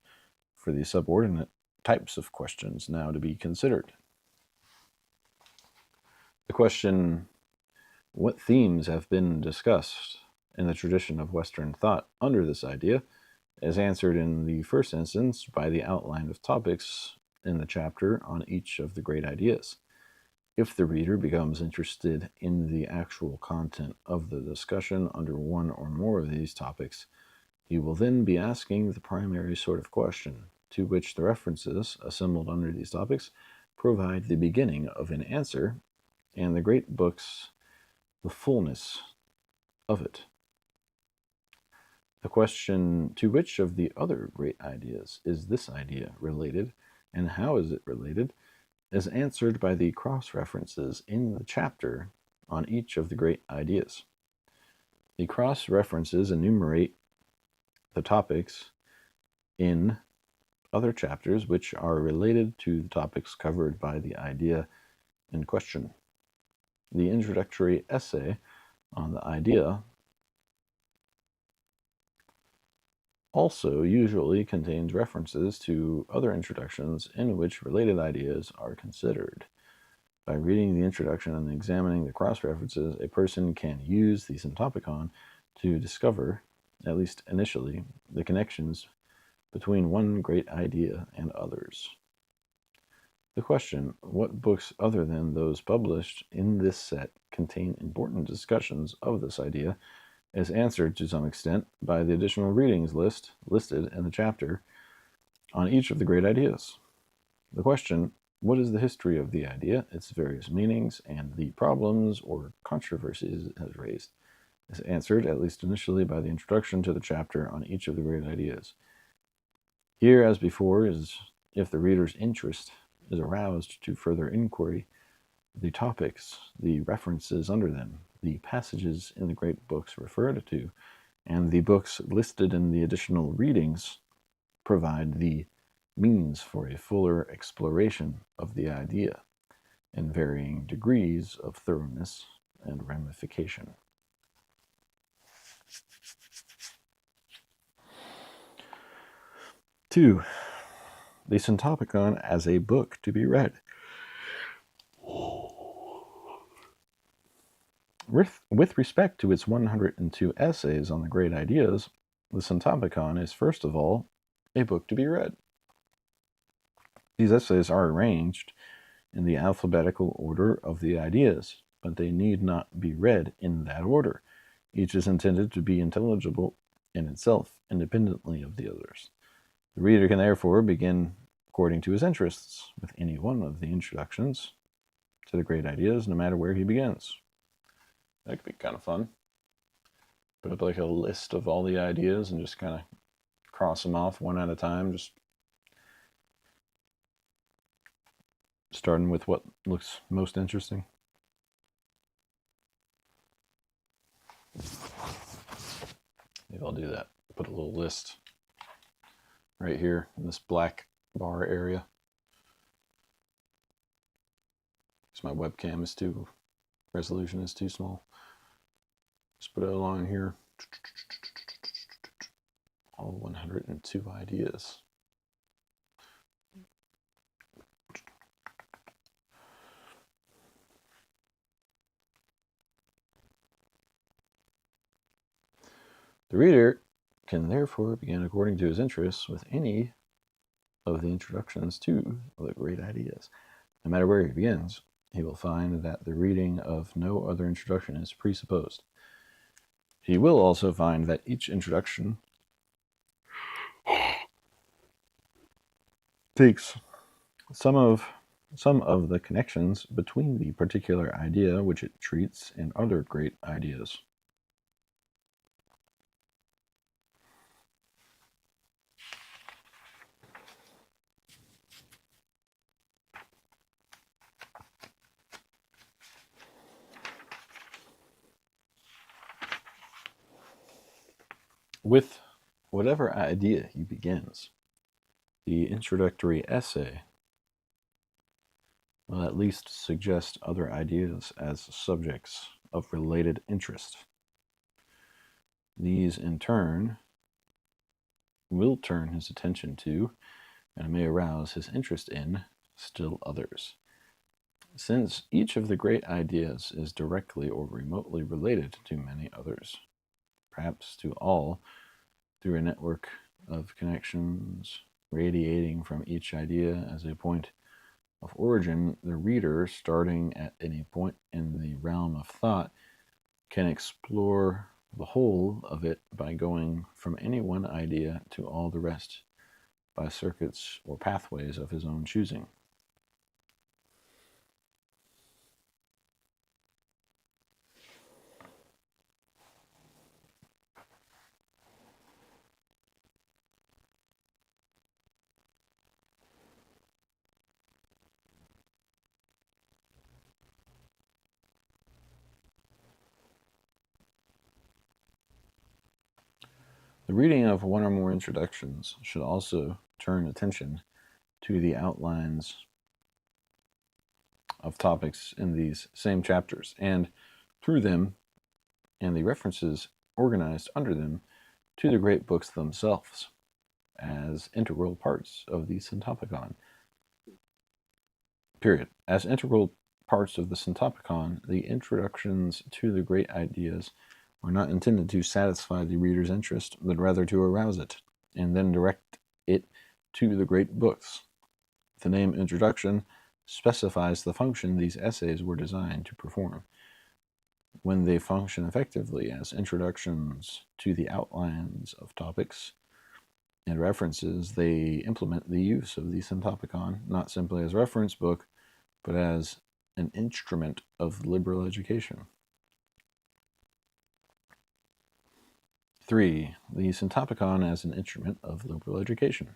Speaker 1: for the subordinate types of questions now to be considered. The question, what themes have been discussed in the tradition of Western thought under this idea, is answered in the first instance by the outline of topics in the chapter on each of the great ideas. If the reader becomes interested in the actual content of the discussion under one or more of these topics, he will then be asking the primary sort of question, to which the references assembled under these topics provide the beginning of an answer, and the great books the fullness of it. The question, to which of the other great ideas is this idea related, and how is it related, is answered by the cross-references in the chapter on each of the great ideas. The cross-references enumerate the topics in other chapters which are related to the topics covered by the idea in question. The introductory essay on the idea also usually contains references to other introductions in which related ideas are considered. By reading the introduction and examining the cross-references, a person can use the Syntopicon to discover, at least initially, the connections between one great idea and others. The question, what books other than those published in this set contain important discussions of this idea, is answered to some extent by the additional readings listed in the chapter on each of the great ideas. The question, what is the history of the idea, its various meanings, and the problems or controversies it has raised, is answered, at least initially, by the introduction to the chapter on each of the great ideas. Here, as before, is if the reader's interest is aroused to further inquiry, the topics, the references under them, the passages in the great books referred to, and the books listed in the additional readings provide the means for a fuller exploration of the idea in varying degrees of thoroughness and ramification. Two, the Syntopicon as a book to be read. With respect to its 102 essays on the great ideas, the Syntopicon is first of all a book to be read. These essays are arranged in the alphabetical order of the ideas, but they need not be read in that order. Each is intended to be intelligible in itself, independently of the others. The reader can therefore begin according to his interests with any one of the introductions to the great ideas, no matter where he begins. That could be kind of fun. Put up like a list of all the ideas and just kind of cross them off one at a time, just starting with what looks most interesting. Maybe I'll do that. Put a little list right here in this black bar area. Because my webcam is resolution is too small. Just put it along here. All 102 ideas. The reader can therefore begin according to his interests with any of the introductions to the great ideas. No matter where he begins, he will find that the reading of no other introduction is presupposed. He will also find that each introduction takes some of the connections between the particular idea which it treats and other great ideas. With whatever idea he begins, the introductory essay will at least suggest other ideas as subjects of related interest. These, in turn, will turn his attention to, and may arouse his interest in, still others. Since each of the great ideas is directly or remotely related to many others, perhaps to all, through a network of connections radiating from each idea as a point of origin, the reader, starting at any point in the realm of thought, can explore the whole of it by going from any one idea to all the rest by circuits or pathways of his own choosing. The reading of one or more introductions should also turn attention to the outlines of topics in these same chapters, and through them, and the references organized under them, to the great books themselves, as integral parts of the Syntopicon. Period. As integral parts of the Syntopicon, the introductions to the great ideas are not intended to satisfy the reader's interest, but rather to arouse it, and then direct it to the great books. The name introduction specifies the function these essays were designed to perform. When they function effectively as introductions to the outlines of topics and references, they implement the use of the Syntopicon not simply as reference book, but as an instrument of liberal education. 3. The Syntopicon as an instrument of liberal education.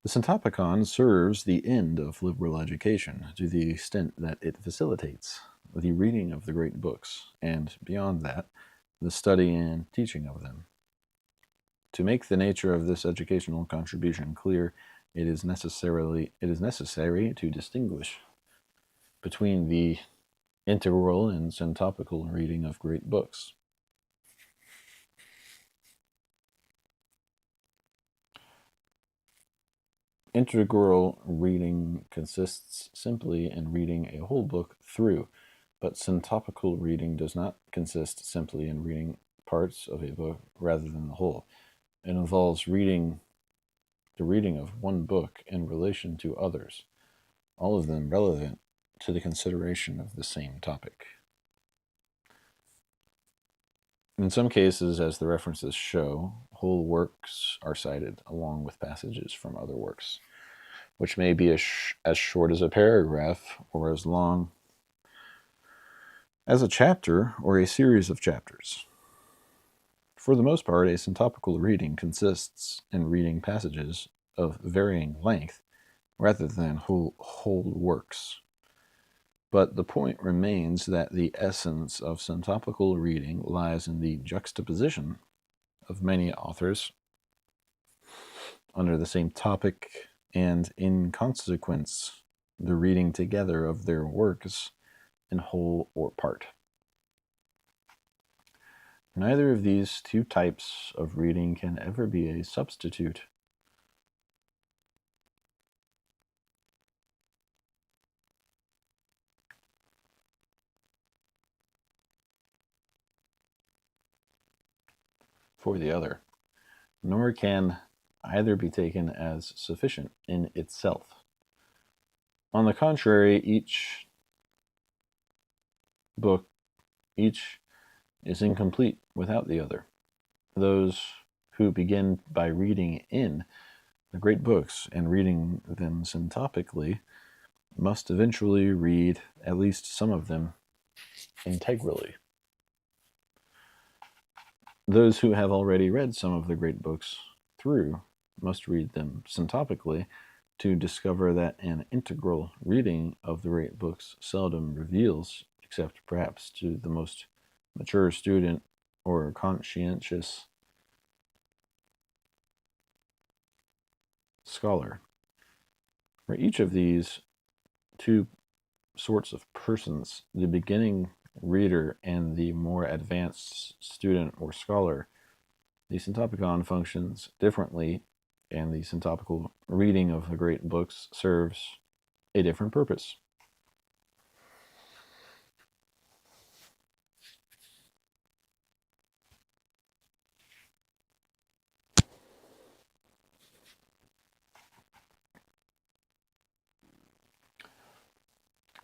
Speaker 1: The Syntopicon serves the end of liberal education to the extent that it facilitates the reading of the great books, and beyond that, the study and teaching of them. To make the nature of this educational contribution clear, it is necessary to distinguish between the integral and syntopical reading of great books. Integral reading consists simply in reading a whole book through, but syntopical reading does not consist simply in reading parts of a book rather than the whole. It involves the reading of one book in relation to others, all of them relevant to the consideration of the same topic. In some cases, as the references show, whole works are cited along with passages from other works, which may be as short as a paragraph or as long as a chapter or a series of chapters. For the most part, a syntopical reading consists in reading passages of varying length rather than whole works. But the point remains that the essence of syntopical reading lies in the juxtaposition of many authors under the same topic, and in consequence, the reading together of their works in whole or part. Neither of these two types of reading can ever be a substitute for the other, nor can either be taken as sufficient in itself. On the contrary, each is incomplete without the other. Those who begin by reading in the great books and reading them syntopically must eventually read at least some of them integrally. Those who have already read some of the great books through must read them syntopically to discover that an integral reading of the great books seldom reveals, except perhaps to the most mature student or conscientious scholar. For each of these two sorts of persons, the beginning reader and the more advanced student or scholar, the syntopicon functions differently, and the syntopical reading of the great books serves a different purpose.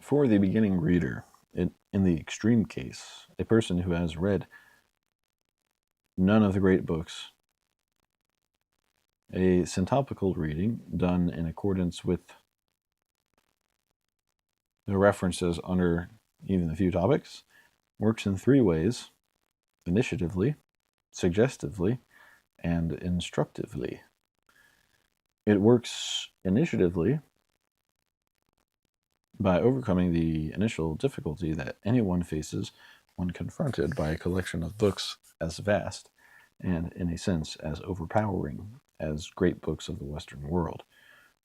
Speaker 1: For the beginning reader, in the extreme case, a person who has read none of the great books, a syntopical reading done in accordance with the references under even the few topics works in three ways: initiatively, suggestively, and instructively. It works initiatively by overcoming the initial difficulty that anyone faces when confronted by a collection of books as vast and, in a sense, as overpowering as great books of the Western world.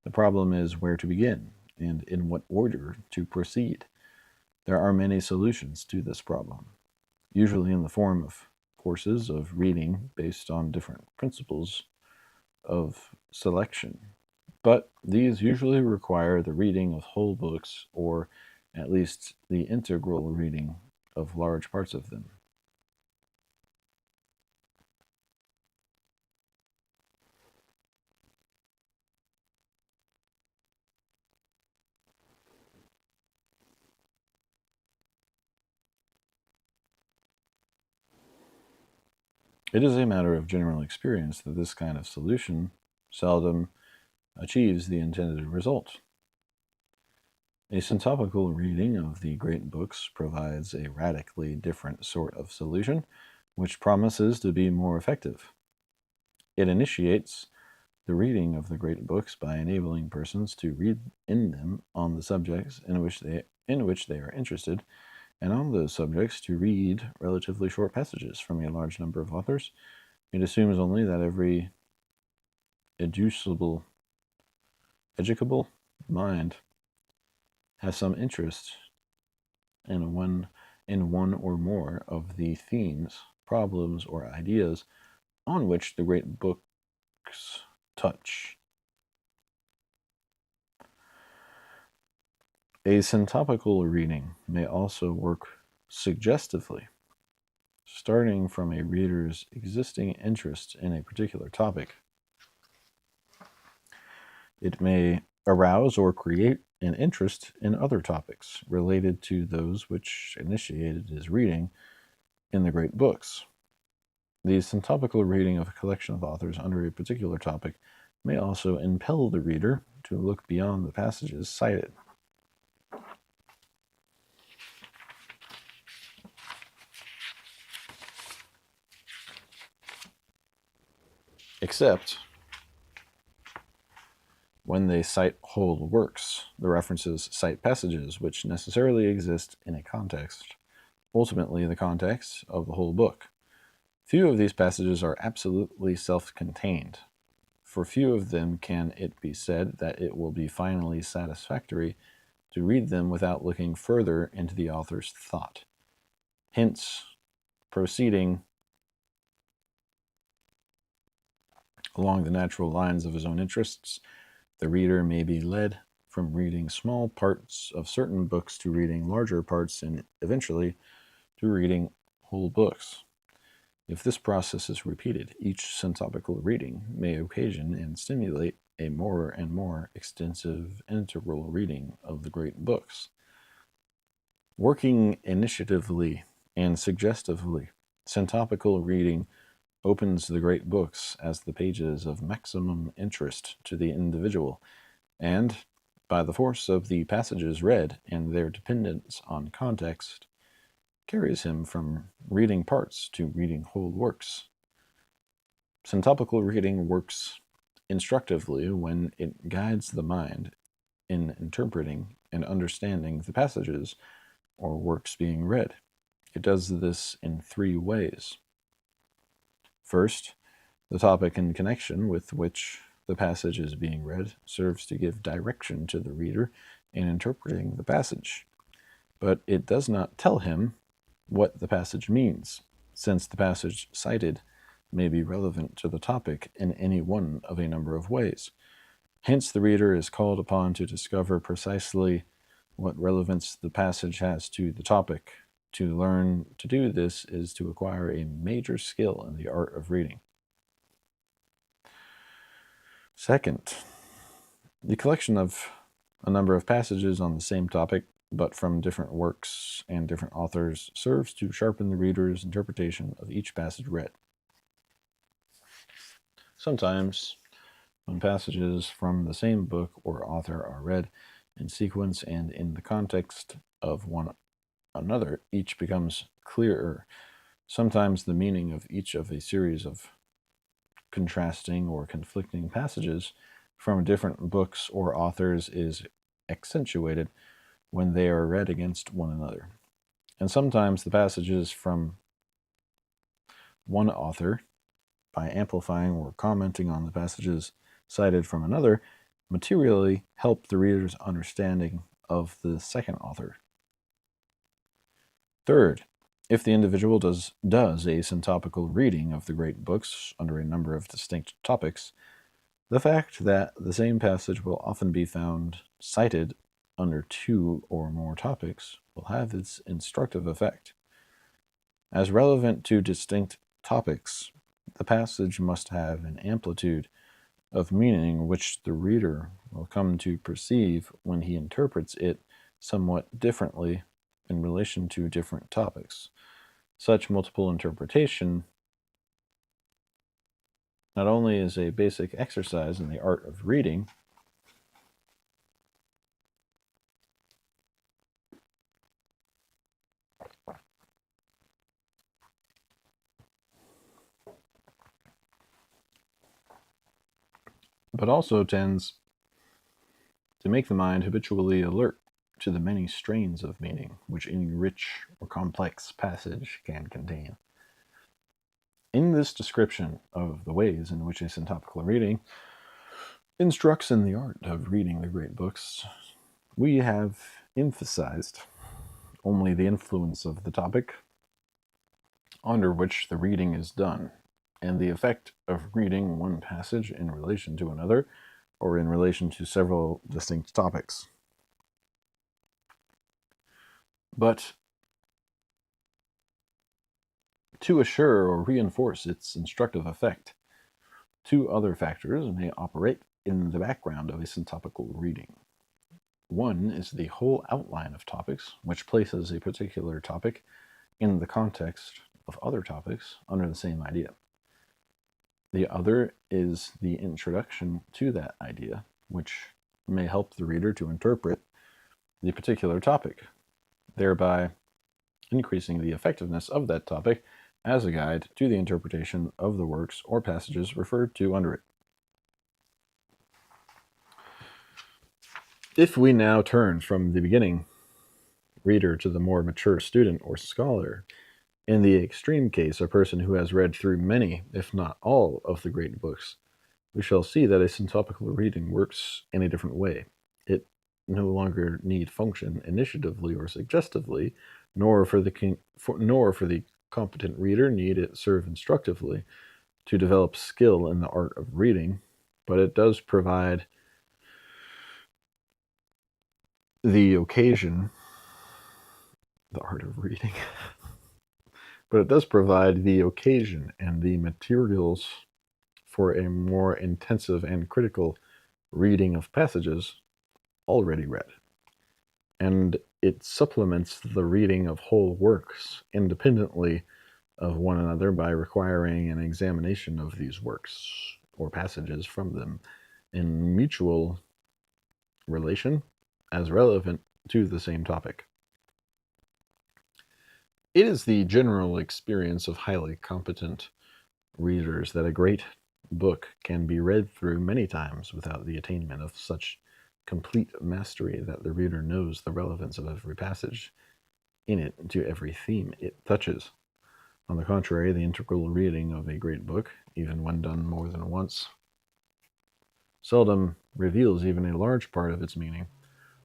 Speaker 1: The problem is where to begin and in what order to proceed. There are many solutions to this problem, usually in the form of courses of reading based on different principles of selection. But these usually require the reading of whole books, or at least the integral reading of large parts of them. It is a matter of general experience that this kind of solution seldom achieves the intended result. A syntopical reading of the great books provides a radically different sort of solution, which promises to be more effective. It initiates the reading of the great books by enabling persons to read in them on the subjects in which they are interested, and on those subjects to read relatively short passages from a large number of authors. It assumes only that every educable mind has some interest in one or more of the themes, problems, or ideas on which the great books touch. A syntopical reading may also work suggestively, starting from a reader's existing interest in a particular topic. It may arouse or create an interest in other topics related to those which initiated his reading in the great books. The syntopical reading of a collection of authors under a particular topic may also impel the reader to look beyond the passages cited. Except when they cite whole works, the references cite passages which necessarily exist in a context, ultimately the context of the whole book. Few of these passages are absolutely self-contained. For few of them can it be said that it will be finally satisfactory to read them without looking further into the author's thought. Hence, proceeding along the natural lines of his own interests, the reader may be led from reading small parts of certain books to reading larger parts and eventually to reading whole books. If this process is repeated, each syntopical reading may occasion and stimulate a more and more extensive integral reading of the great books. Working initiatively and suggestively, syntopical reading opens the great books as the pages of maximum interest to the individual, and, by the force of the passages read and their dependence on context, carries him from reading parts to reading whole works. Syntopical reading works instructively when it guides the mind in interpreting and understanding the passages or works being read. It does this in three ways. First, the topic in connection with which the passage is being read serves to give direction to the reader in interpreting the passage, but it does not tell him what the passage means, since the passage cited may be relevant to the topic in any one of a number of ways. Hence, the reader is called upon to discover precisely what relevance the passage has to the topic. To learn to do this is to acquire a major skill in the art of reading. Second, the collection of a number of passages on the same topic, but from different works and different authors, serves to sharpen the reader's interpretation of each passage read. Sometimes, when passages from the same book or author are read in sequence and in the context of one another, each becomes clearer. Sometimes the meaning of each of a series of contrasting or conflicting passages from different books or authors is accentuated when they are read against one another. And sometimes the passages from one author, by amplifying or commenting on the passages cited from another, materially help the reader's understanding of the second author. Third, if the individual does a syntopical reading of the great books under a number of distinct topics, the fact that the same passage will often be found cited under two or more topics will have its instructive effect. As relevant to distinct topics, the passage must have an amplitude of meaning which the reader will come to perceive when he interprets it somewhat differently in relation to different topics. Such multiple interpretation not only is a basic exercise in the art of reading, but also tends to make the mind habitually alert to the many strains of meaning which any rich or complex passage can contain. In this description of the ways in which a syntopical reading instructs in the art of reading the great books, we have emphasized only the influence of the topic under which the reading is done, and the effect of reading one passage in relation to another, or in relation to several distinct topics. But to assure or reinforce its instructive effect, two other factors may operate in the background of a syntopical reading. One is the whole outline of topics, which places a particular topic in the context of other topics under the same idea. The other is the introduction to that idea, which may help the reader to interpret the particular topic, thereby increasing the effectiveness of that topic as a guide to the interpretation of the works or passages referred to under it. If we now turn from the beginning reader to the more mature student or scholar, in the extreme case, a person who has read through many, if not all, of the great books, we shall see that a syntopical reading works in a different way. It no longer need function initiatively or suggestively, nor for the competent reader need it serve instructively to develop skill in the art of reading, but it does provide the occasion, the art of reading, but it does provide the occasion and the materials for a more intensive and critical reading of passages already read. And it supplements the reading of whole works independently of one another by requiring an examination of these works or passages from them in mutual relation as relevant to the same topic. It is the general experience of highly competent readers that a great book can be read through many times without the attainment of such complete mastery that the reader knows the relevance of every passage in it to every theme it touches. On the contrary, the integral reading of a great book, even when done more than once, seldom reveals even a large part of its meaning.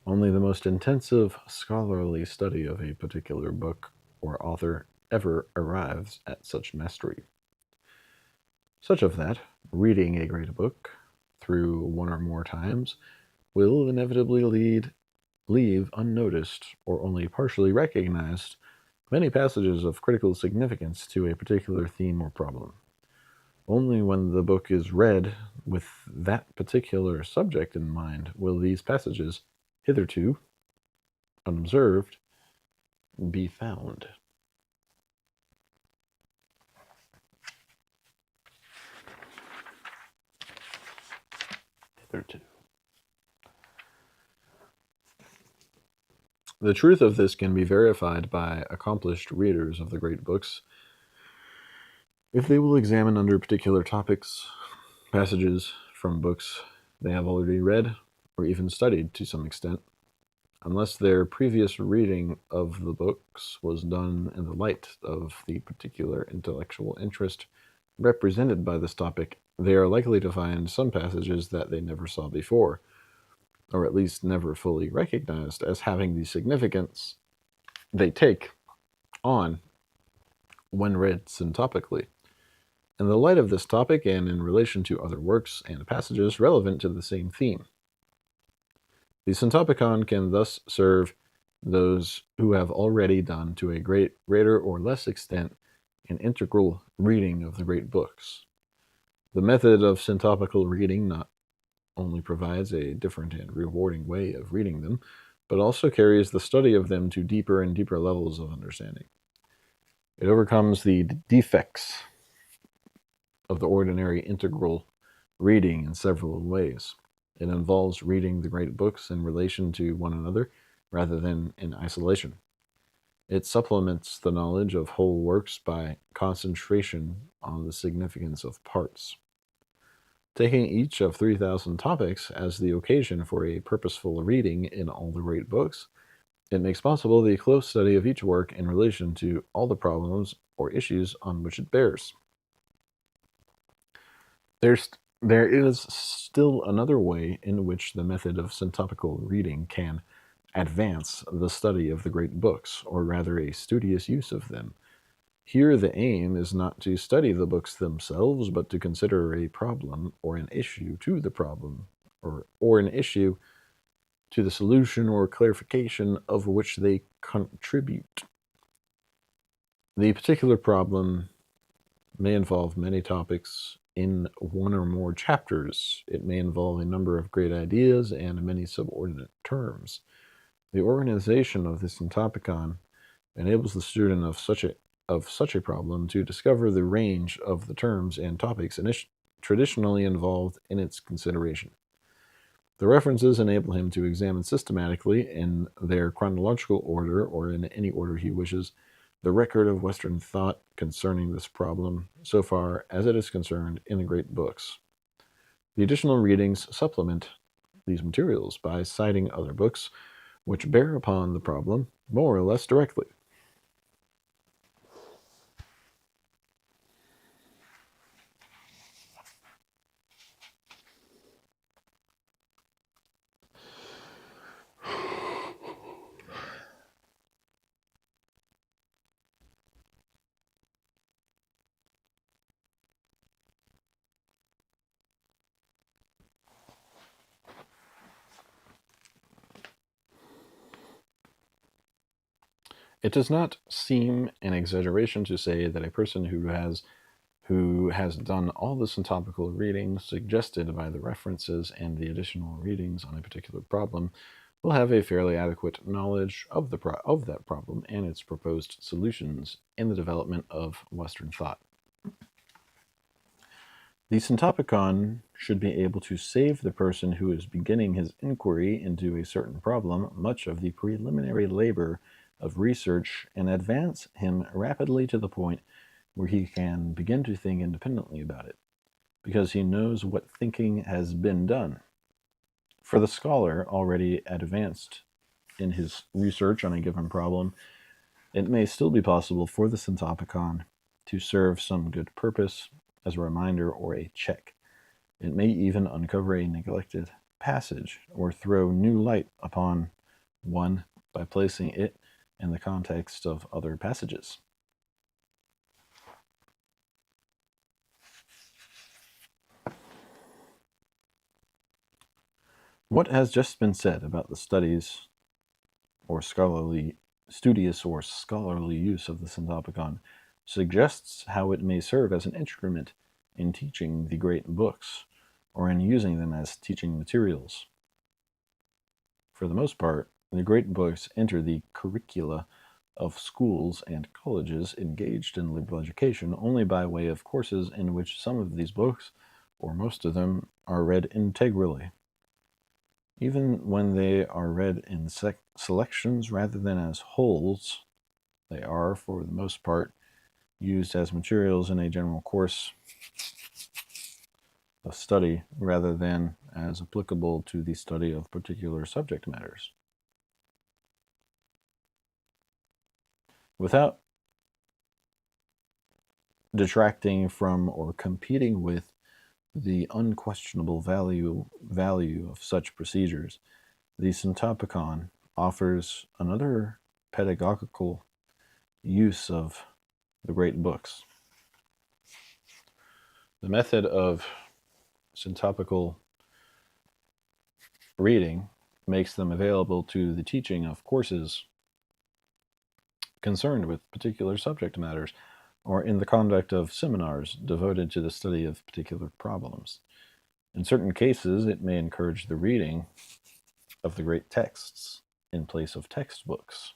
Speaker 1: Only the most intensive scholarly study of a particular book or author ever arrives at such mastery. Such of that, reading a great book through one or more times will inevitably leave unnoticed or only partially recognized many passages of critical significance to a particular theme or problem. Only when the book is read with that particular subject in mind will these passages, hitherto unobserved, be found. Hitherto. The truth of this can be verified by accomplished readers of the great books if they will examine under particular topics passages from books they have already read or even studied to some extent, unless their previous reading of the books was done in the light of the particular intellectual interest represented by this topic, they are likely to find some passages that they never saw before, or at least never fully recognized as having the significance they take on when read syntopically. In the light of this topic and in relation to other works and passages relevant to the same theme, the syntopicon can thus serve those who have already done to a greater or less extent an integral reading of the great books. The method of syntopical reading not only provides a different and rewarding way of reading them, but also carries the study of them to deeper and deeper levels of understanding. It overcomes the defects of the ordinary integral reading in several ways. It involves reading the great books in relation to one another rather than in isolation. It supplements the knowledge of whole works by concentration on the significance of parts. Taking each of 3,000 topics as the occasion for a purposeful reading in all the great books, it makes possible the close study of each work in relation to all the problems or issues on which it bears. There is still another way in which the method of syntopical reading can advance the study of the great books, or rather a studious use of them. Here the aim is not to study the books themselves, but to consider a problem or an issue to the problem, or an issue to the solution or clarification of which they contribute. The particular problem may involve many topics in one or more chapters. It may involve a number of great ideas and many subordinate terms. The organization of this syntopicon enables the student of such a problem to discover the range of the terms and topics traditionally involved in its consideration. The references enable him to examine systematically, in their chronological order or in any order he wishes, the record of Western thought concerning this problem, so far as it is concerned in the great books. The additional readings supplement these materials by citing other books which bear upon the problem more or less directly. It does not seem an exaggeration to say that a person who has done all the syntopical readings suggested by the references and the additional readings on a particular problem will have a fairly adequate knowledge of that problem and its proposed solutions in the development of Western thought. The syntopicon should be able to save the person who is beginning his inquiry into a certain problem much of the preliminary labor of research and advance him rapidly to the point where he can begin to think independently about it, because he knows what thinking has been done. For the scholar already advanced in his research on a given problem, it may still be possible for the syntopicon to serve some good purpose as a reminder or a check. It may even uncover a neglected passage or throw new light upon one by placing it in the context of other passages. What has just been said about the studious or scholarly use of the syntopicon suggests how it may serve as an instrument in teaching the great books or in using them as teaching materials. For the most part, the great books enter the curricula of schools and colleges engaged in liberal education only by way of courses in which some of these books, or most of them, are read integrally. Even when they are read in selections rather than as wholes, they are, for the most part, used as materials in a general course of study rather than as applicable to the study of particular subject matters. Without detracting from or competing with the unquestionable value of such procedures, the syntopicon offers another pedagogical use of the great books. The method of syntopical reading makes them available to the teaching of courses concerned with particular subject matters, or in the conduct of seminars devoted to the study of particular problems. In certain cases, it may encourage the reading of the great texts in place of textbooks.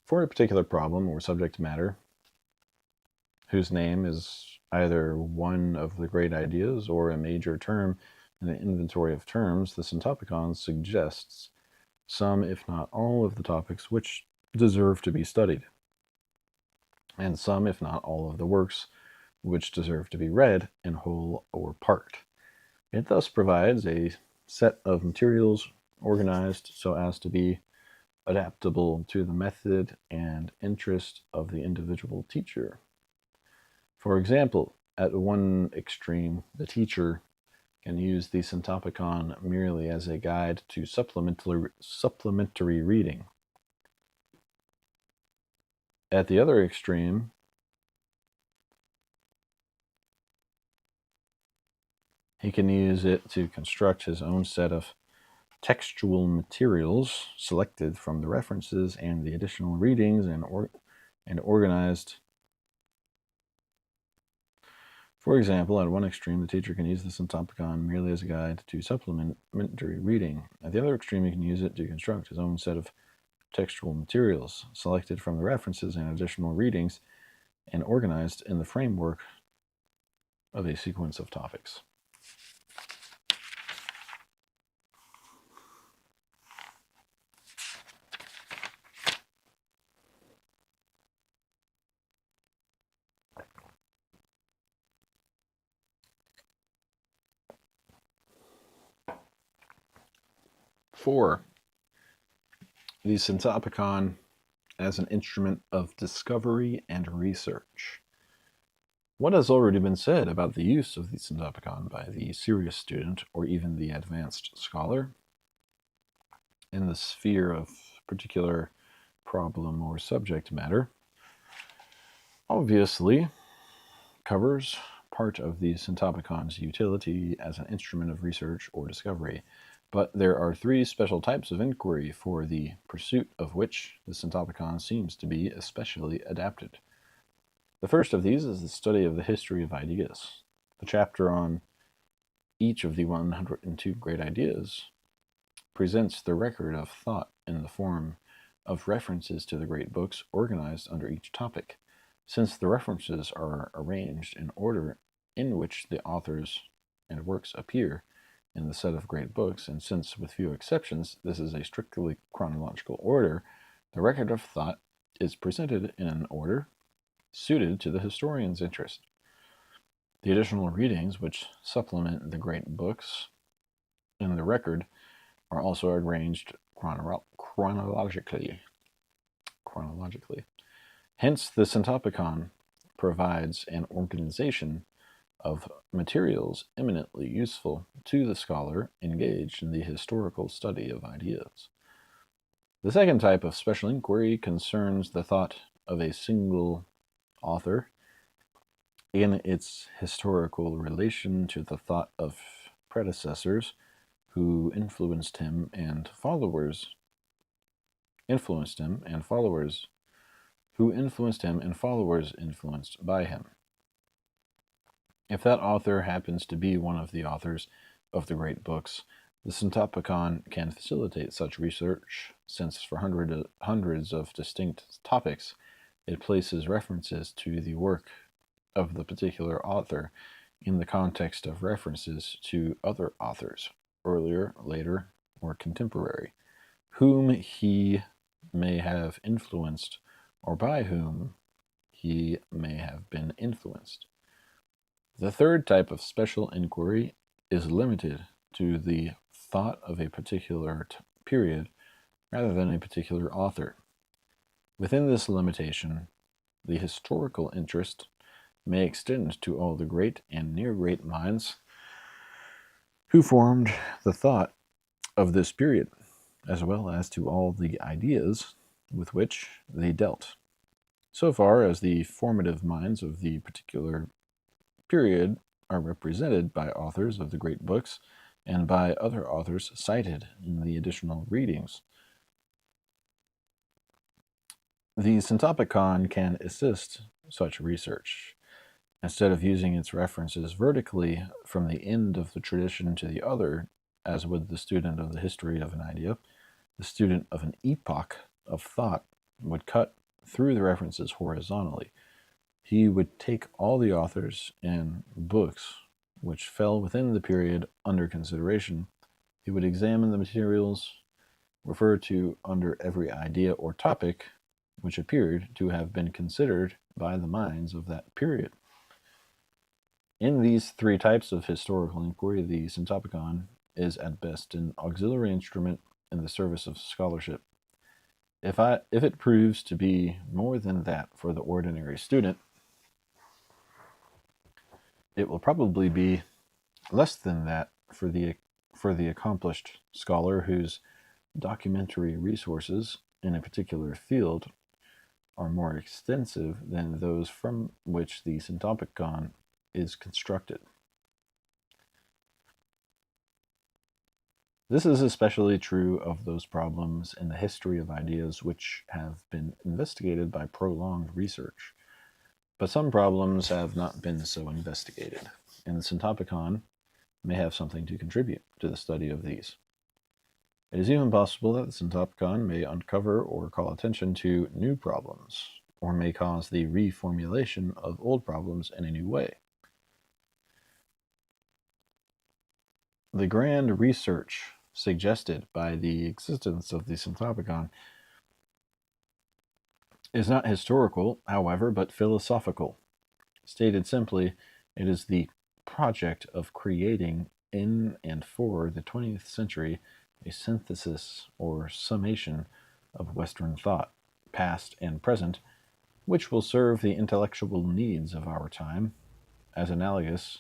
Speaker 1: For a particular problem or subject matter, whose name is either one of the great ideas or a major term in the inventory of terms, the syntopicon suggests some, if not all, of the topics which deserve to be studied, and some, if not all, of the works which deserve to be read in whole or part. It thus provides a set of materials organized so as to be adaptable to the method and interest of the individual teacher. For example, at one extreme, the teacher can use the syntopicon merely as a guide to supplementary reading. At the other extreme, he can use it to construct his own set of textual materials selected from the references and the additional readings and organized. For example, at one extreme, the teacher can use the syntopicon merely as a guide to supplementary reading. At the other extreme, he can use it to construct his own set of textual materials selected from the references and additional readings and organized in the framework of a sequence of topics. Four, the Syntopicon as an instrument of discovery and research. What has already been said about the use of the Syntopicon by the serious student or even the advanced scholar in the sphere of particular problem or subject matter obviously covers part of the Syntopicon's utility as an instrument of research or discovery, but there are three special types of inquiry for the pursuit of which the Syntopicon seems to be especially adapted. The first of these is the study of the history of ideas. The chapter on each of the 102 great ideas presents the record of thought in the form of references to the great books organized under each topic. Since the references are arranged in order in which the authors and works appear in the set of great books, and since, with few exceptions, this is a strictly chronological order, the record of thought is presented in an order suited to the historian's interest. The additional readings which supplement the great books in the record are also arranged chronologically. Hence, the Syntopicon provides an organization of materials eminently useful to the scholar engaged in the historical study of ideas. The second type of special inquiry concerns the thought of a single author in its historical relation to the thought of predecessors who influenced him and followers influenced by him. If that author happens to be one of the authors of the great books, the Syntopicon can facilitate such research, since for hundreds of distinct topics it places references to the work of the particular author in the context of references to other authors, earlier, later, or contemporary, whom he may have influenced or by whom he may have been influenced. The third type of special inquiry is limited to the thought of a particular period rather than a particular author. Within this limitation, the historical interest may extend to all the great and near great minds who formed the thought of this period, as well as to all the ideas with which they dealt, so far as the formative minds of the particular period are represented by authors of the great books and by other authors cited in the additional readings. The Syntopicon can assist such research. Instead of using its references vertically from the end of the tradition to the other, as would the student of the history of an idea, the student of an epoch of thought would cut through the references horizontally. He would take all the authors and books which fell within the period under consideration. He would examine the materials referred to under every idea or topic which appeared to have been considered by the minds of that period. In these three types of historical inquiry, the Syntopicon is at best an auxiliary instrument in the service of scholarship. If it proves to be more than that for the ordinary student, it will probably be less than that for the accomplished scholar whose documentary resources in a particular field are more extensive than those from which the Syntopicon is constructed. This is especially true of those problems in the history of ideas which have been investigated by prolonged research. But some problems have not been so investigated, and the Syntopicon may have something to contribute to the study of these. It is even possible that the Syntopicon may uncover or call attention to new problems, or may cause the reformulation of old problems in a new way. The grand research suggested by the existence of the Synthopicon is not historical, however, but philosophical. Stated simply, it is the project of creating in and for the 20th century a synthesis or summation of Western thought, past and present, which will serve the intellectual needs of our time, as analogous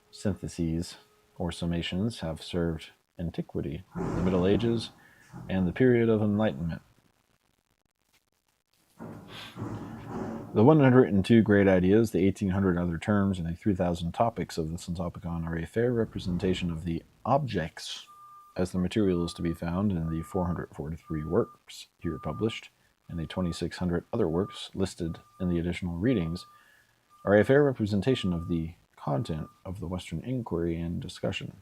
Speaker 1: syntheses or summations have served antiquity, the Middle Ages, and the period of enlightenment. The 102 great ideas, the 1,800 other terms, and the 3,000 topics of the Synthopicon are a fair representation of the objects as the material is to be found in the 443 works here published, and the 2,600 other works listed in the additional readings, are a fair representation of the content of the Western inquiry and discussion.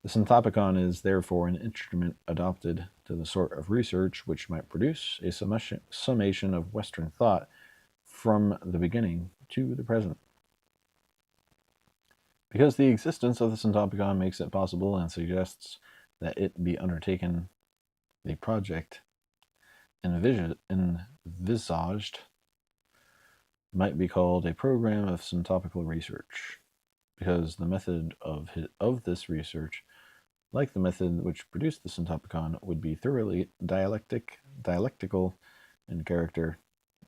Speaker 1: The Synthopicon is therefore an instrument adopted to the sort of research which might produce a summation of Western thought from the beginning to the present. Because the existence of the Synthopicon makes it possible and suggests that it be undertaken, the project envisaged might be called a program of syntopical research, because the method of this research, like the method which produced the Synthopicon, would be thoroughly dialectical in character.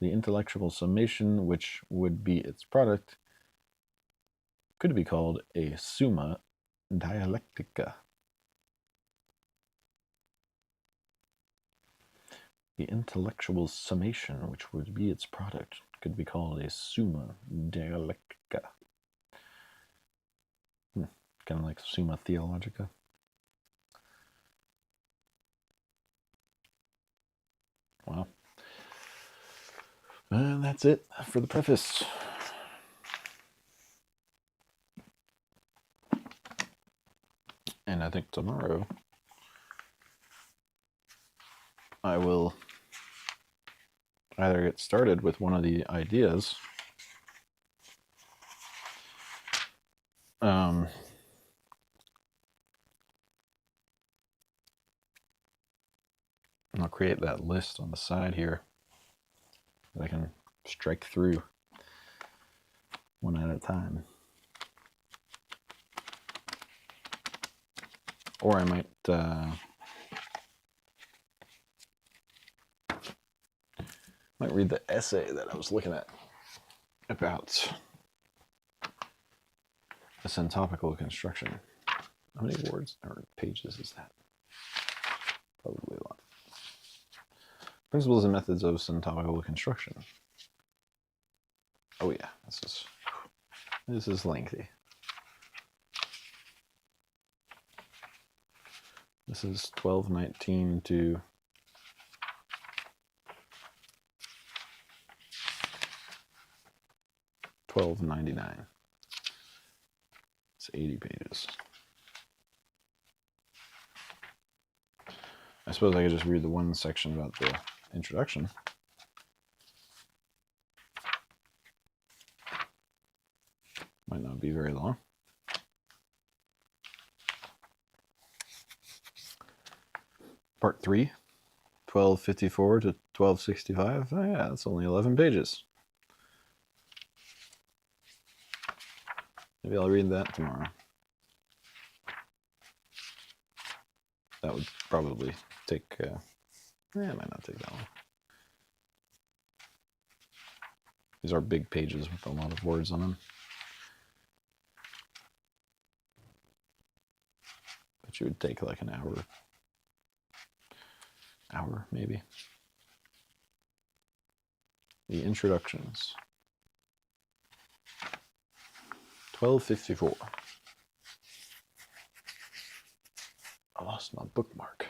Speaker 1: The intellectual summation which would be its product could be called a summa dialectica. The intellectual summation which would be its product could be called a summa dialectica. Kind of like summa theologica. Wow. And that's it for the preface. And I think tomorrow I will either get started with one of the ideas, and I'll create that list on the side here that I can strike through one at a time. Or I might read the essay that I was looking at about a syntopical construction. How many words or pages is that? Probably a lot. Principles and methods of syntopical construction. Oh yeah, this is lengthy. This is 1219 to 1299. It's 80 pages. I suppose I could just read the one section about the introduction. Might not be very long. Part 3, 1254 to 1265. Oh yeah, that's only 11 pages. Maybe I'll read that tomorrow. That would probably take, it might not take that long. These are big pages with a lot of words on them. But you would take like an hour maybe. The introductions. 1254. I lost my bookmark.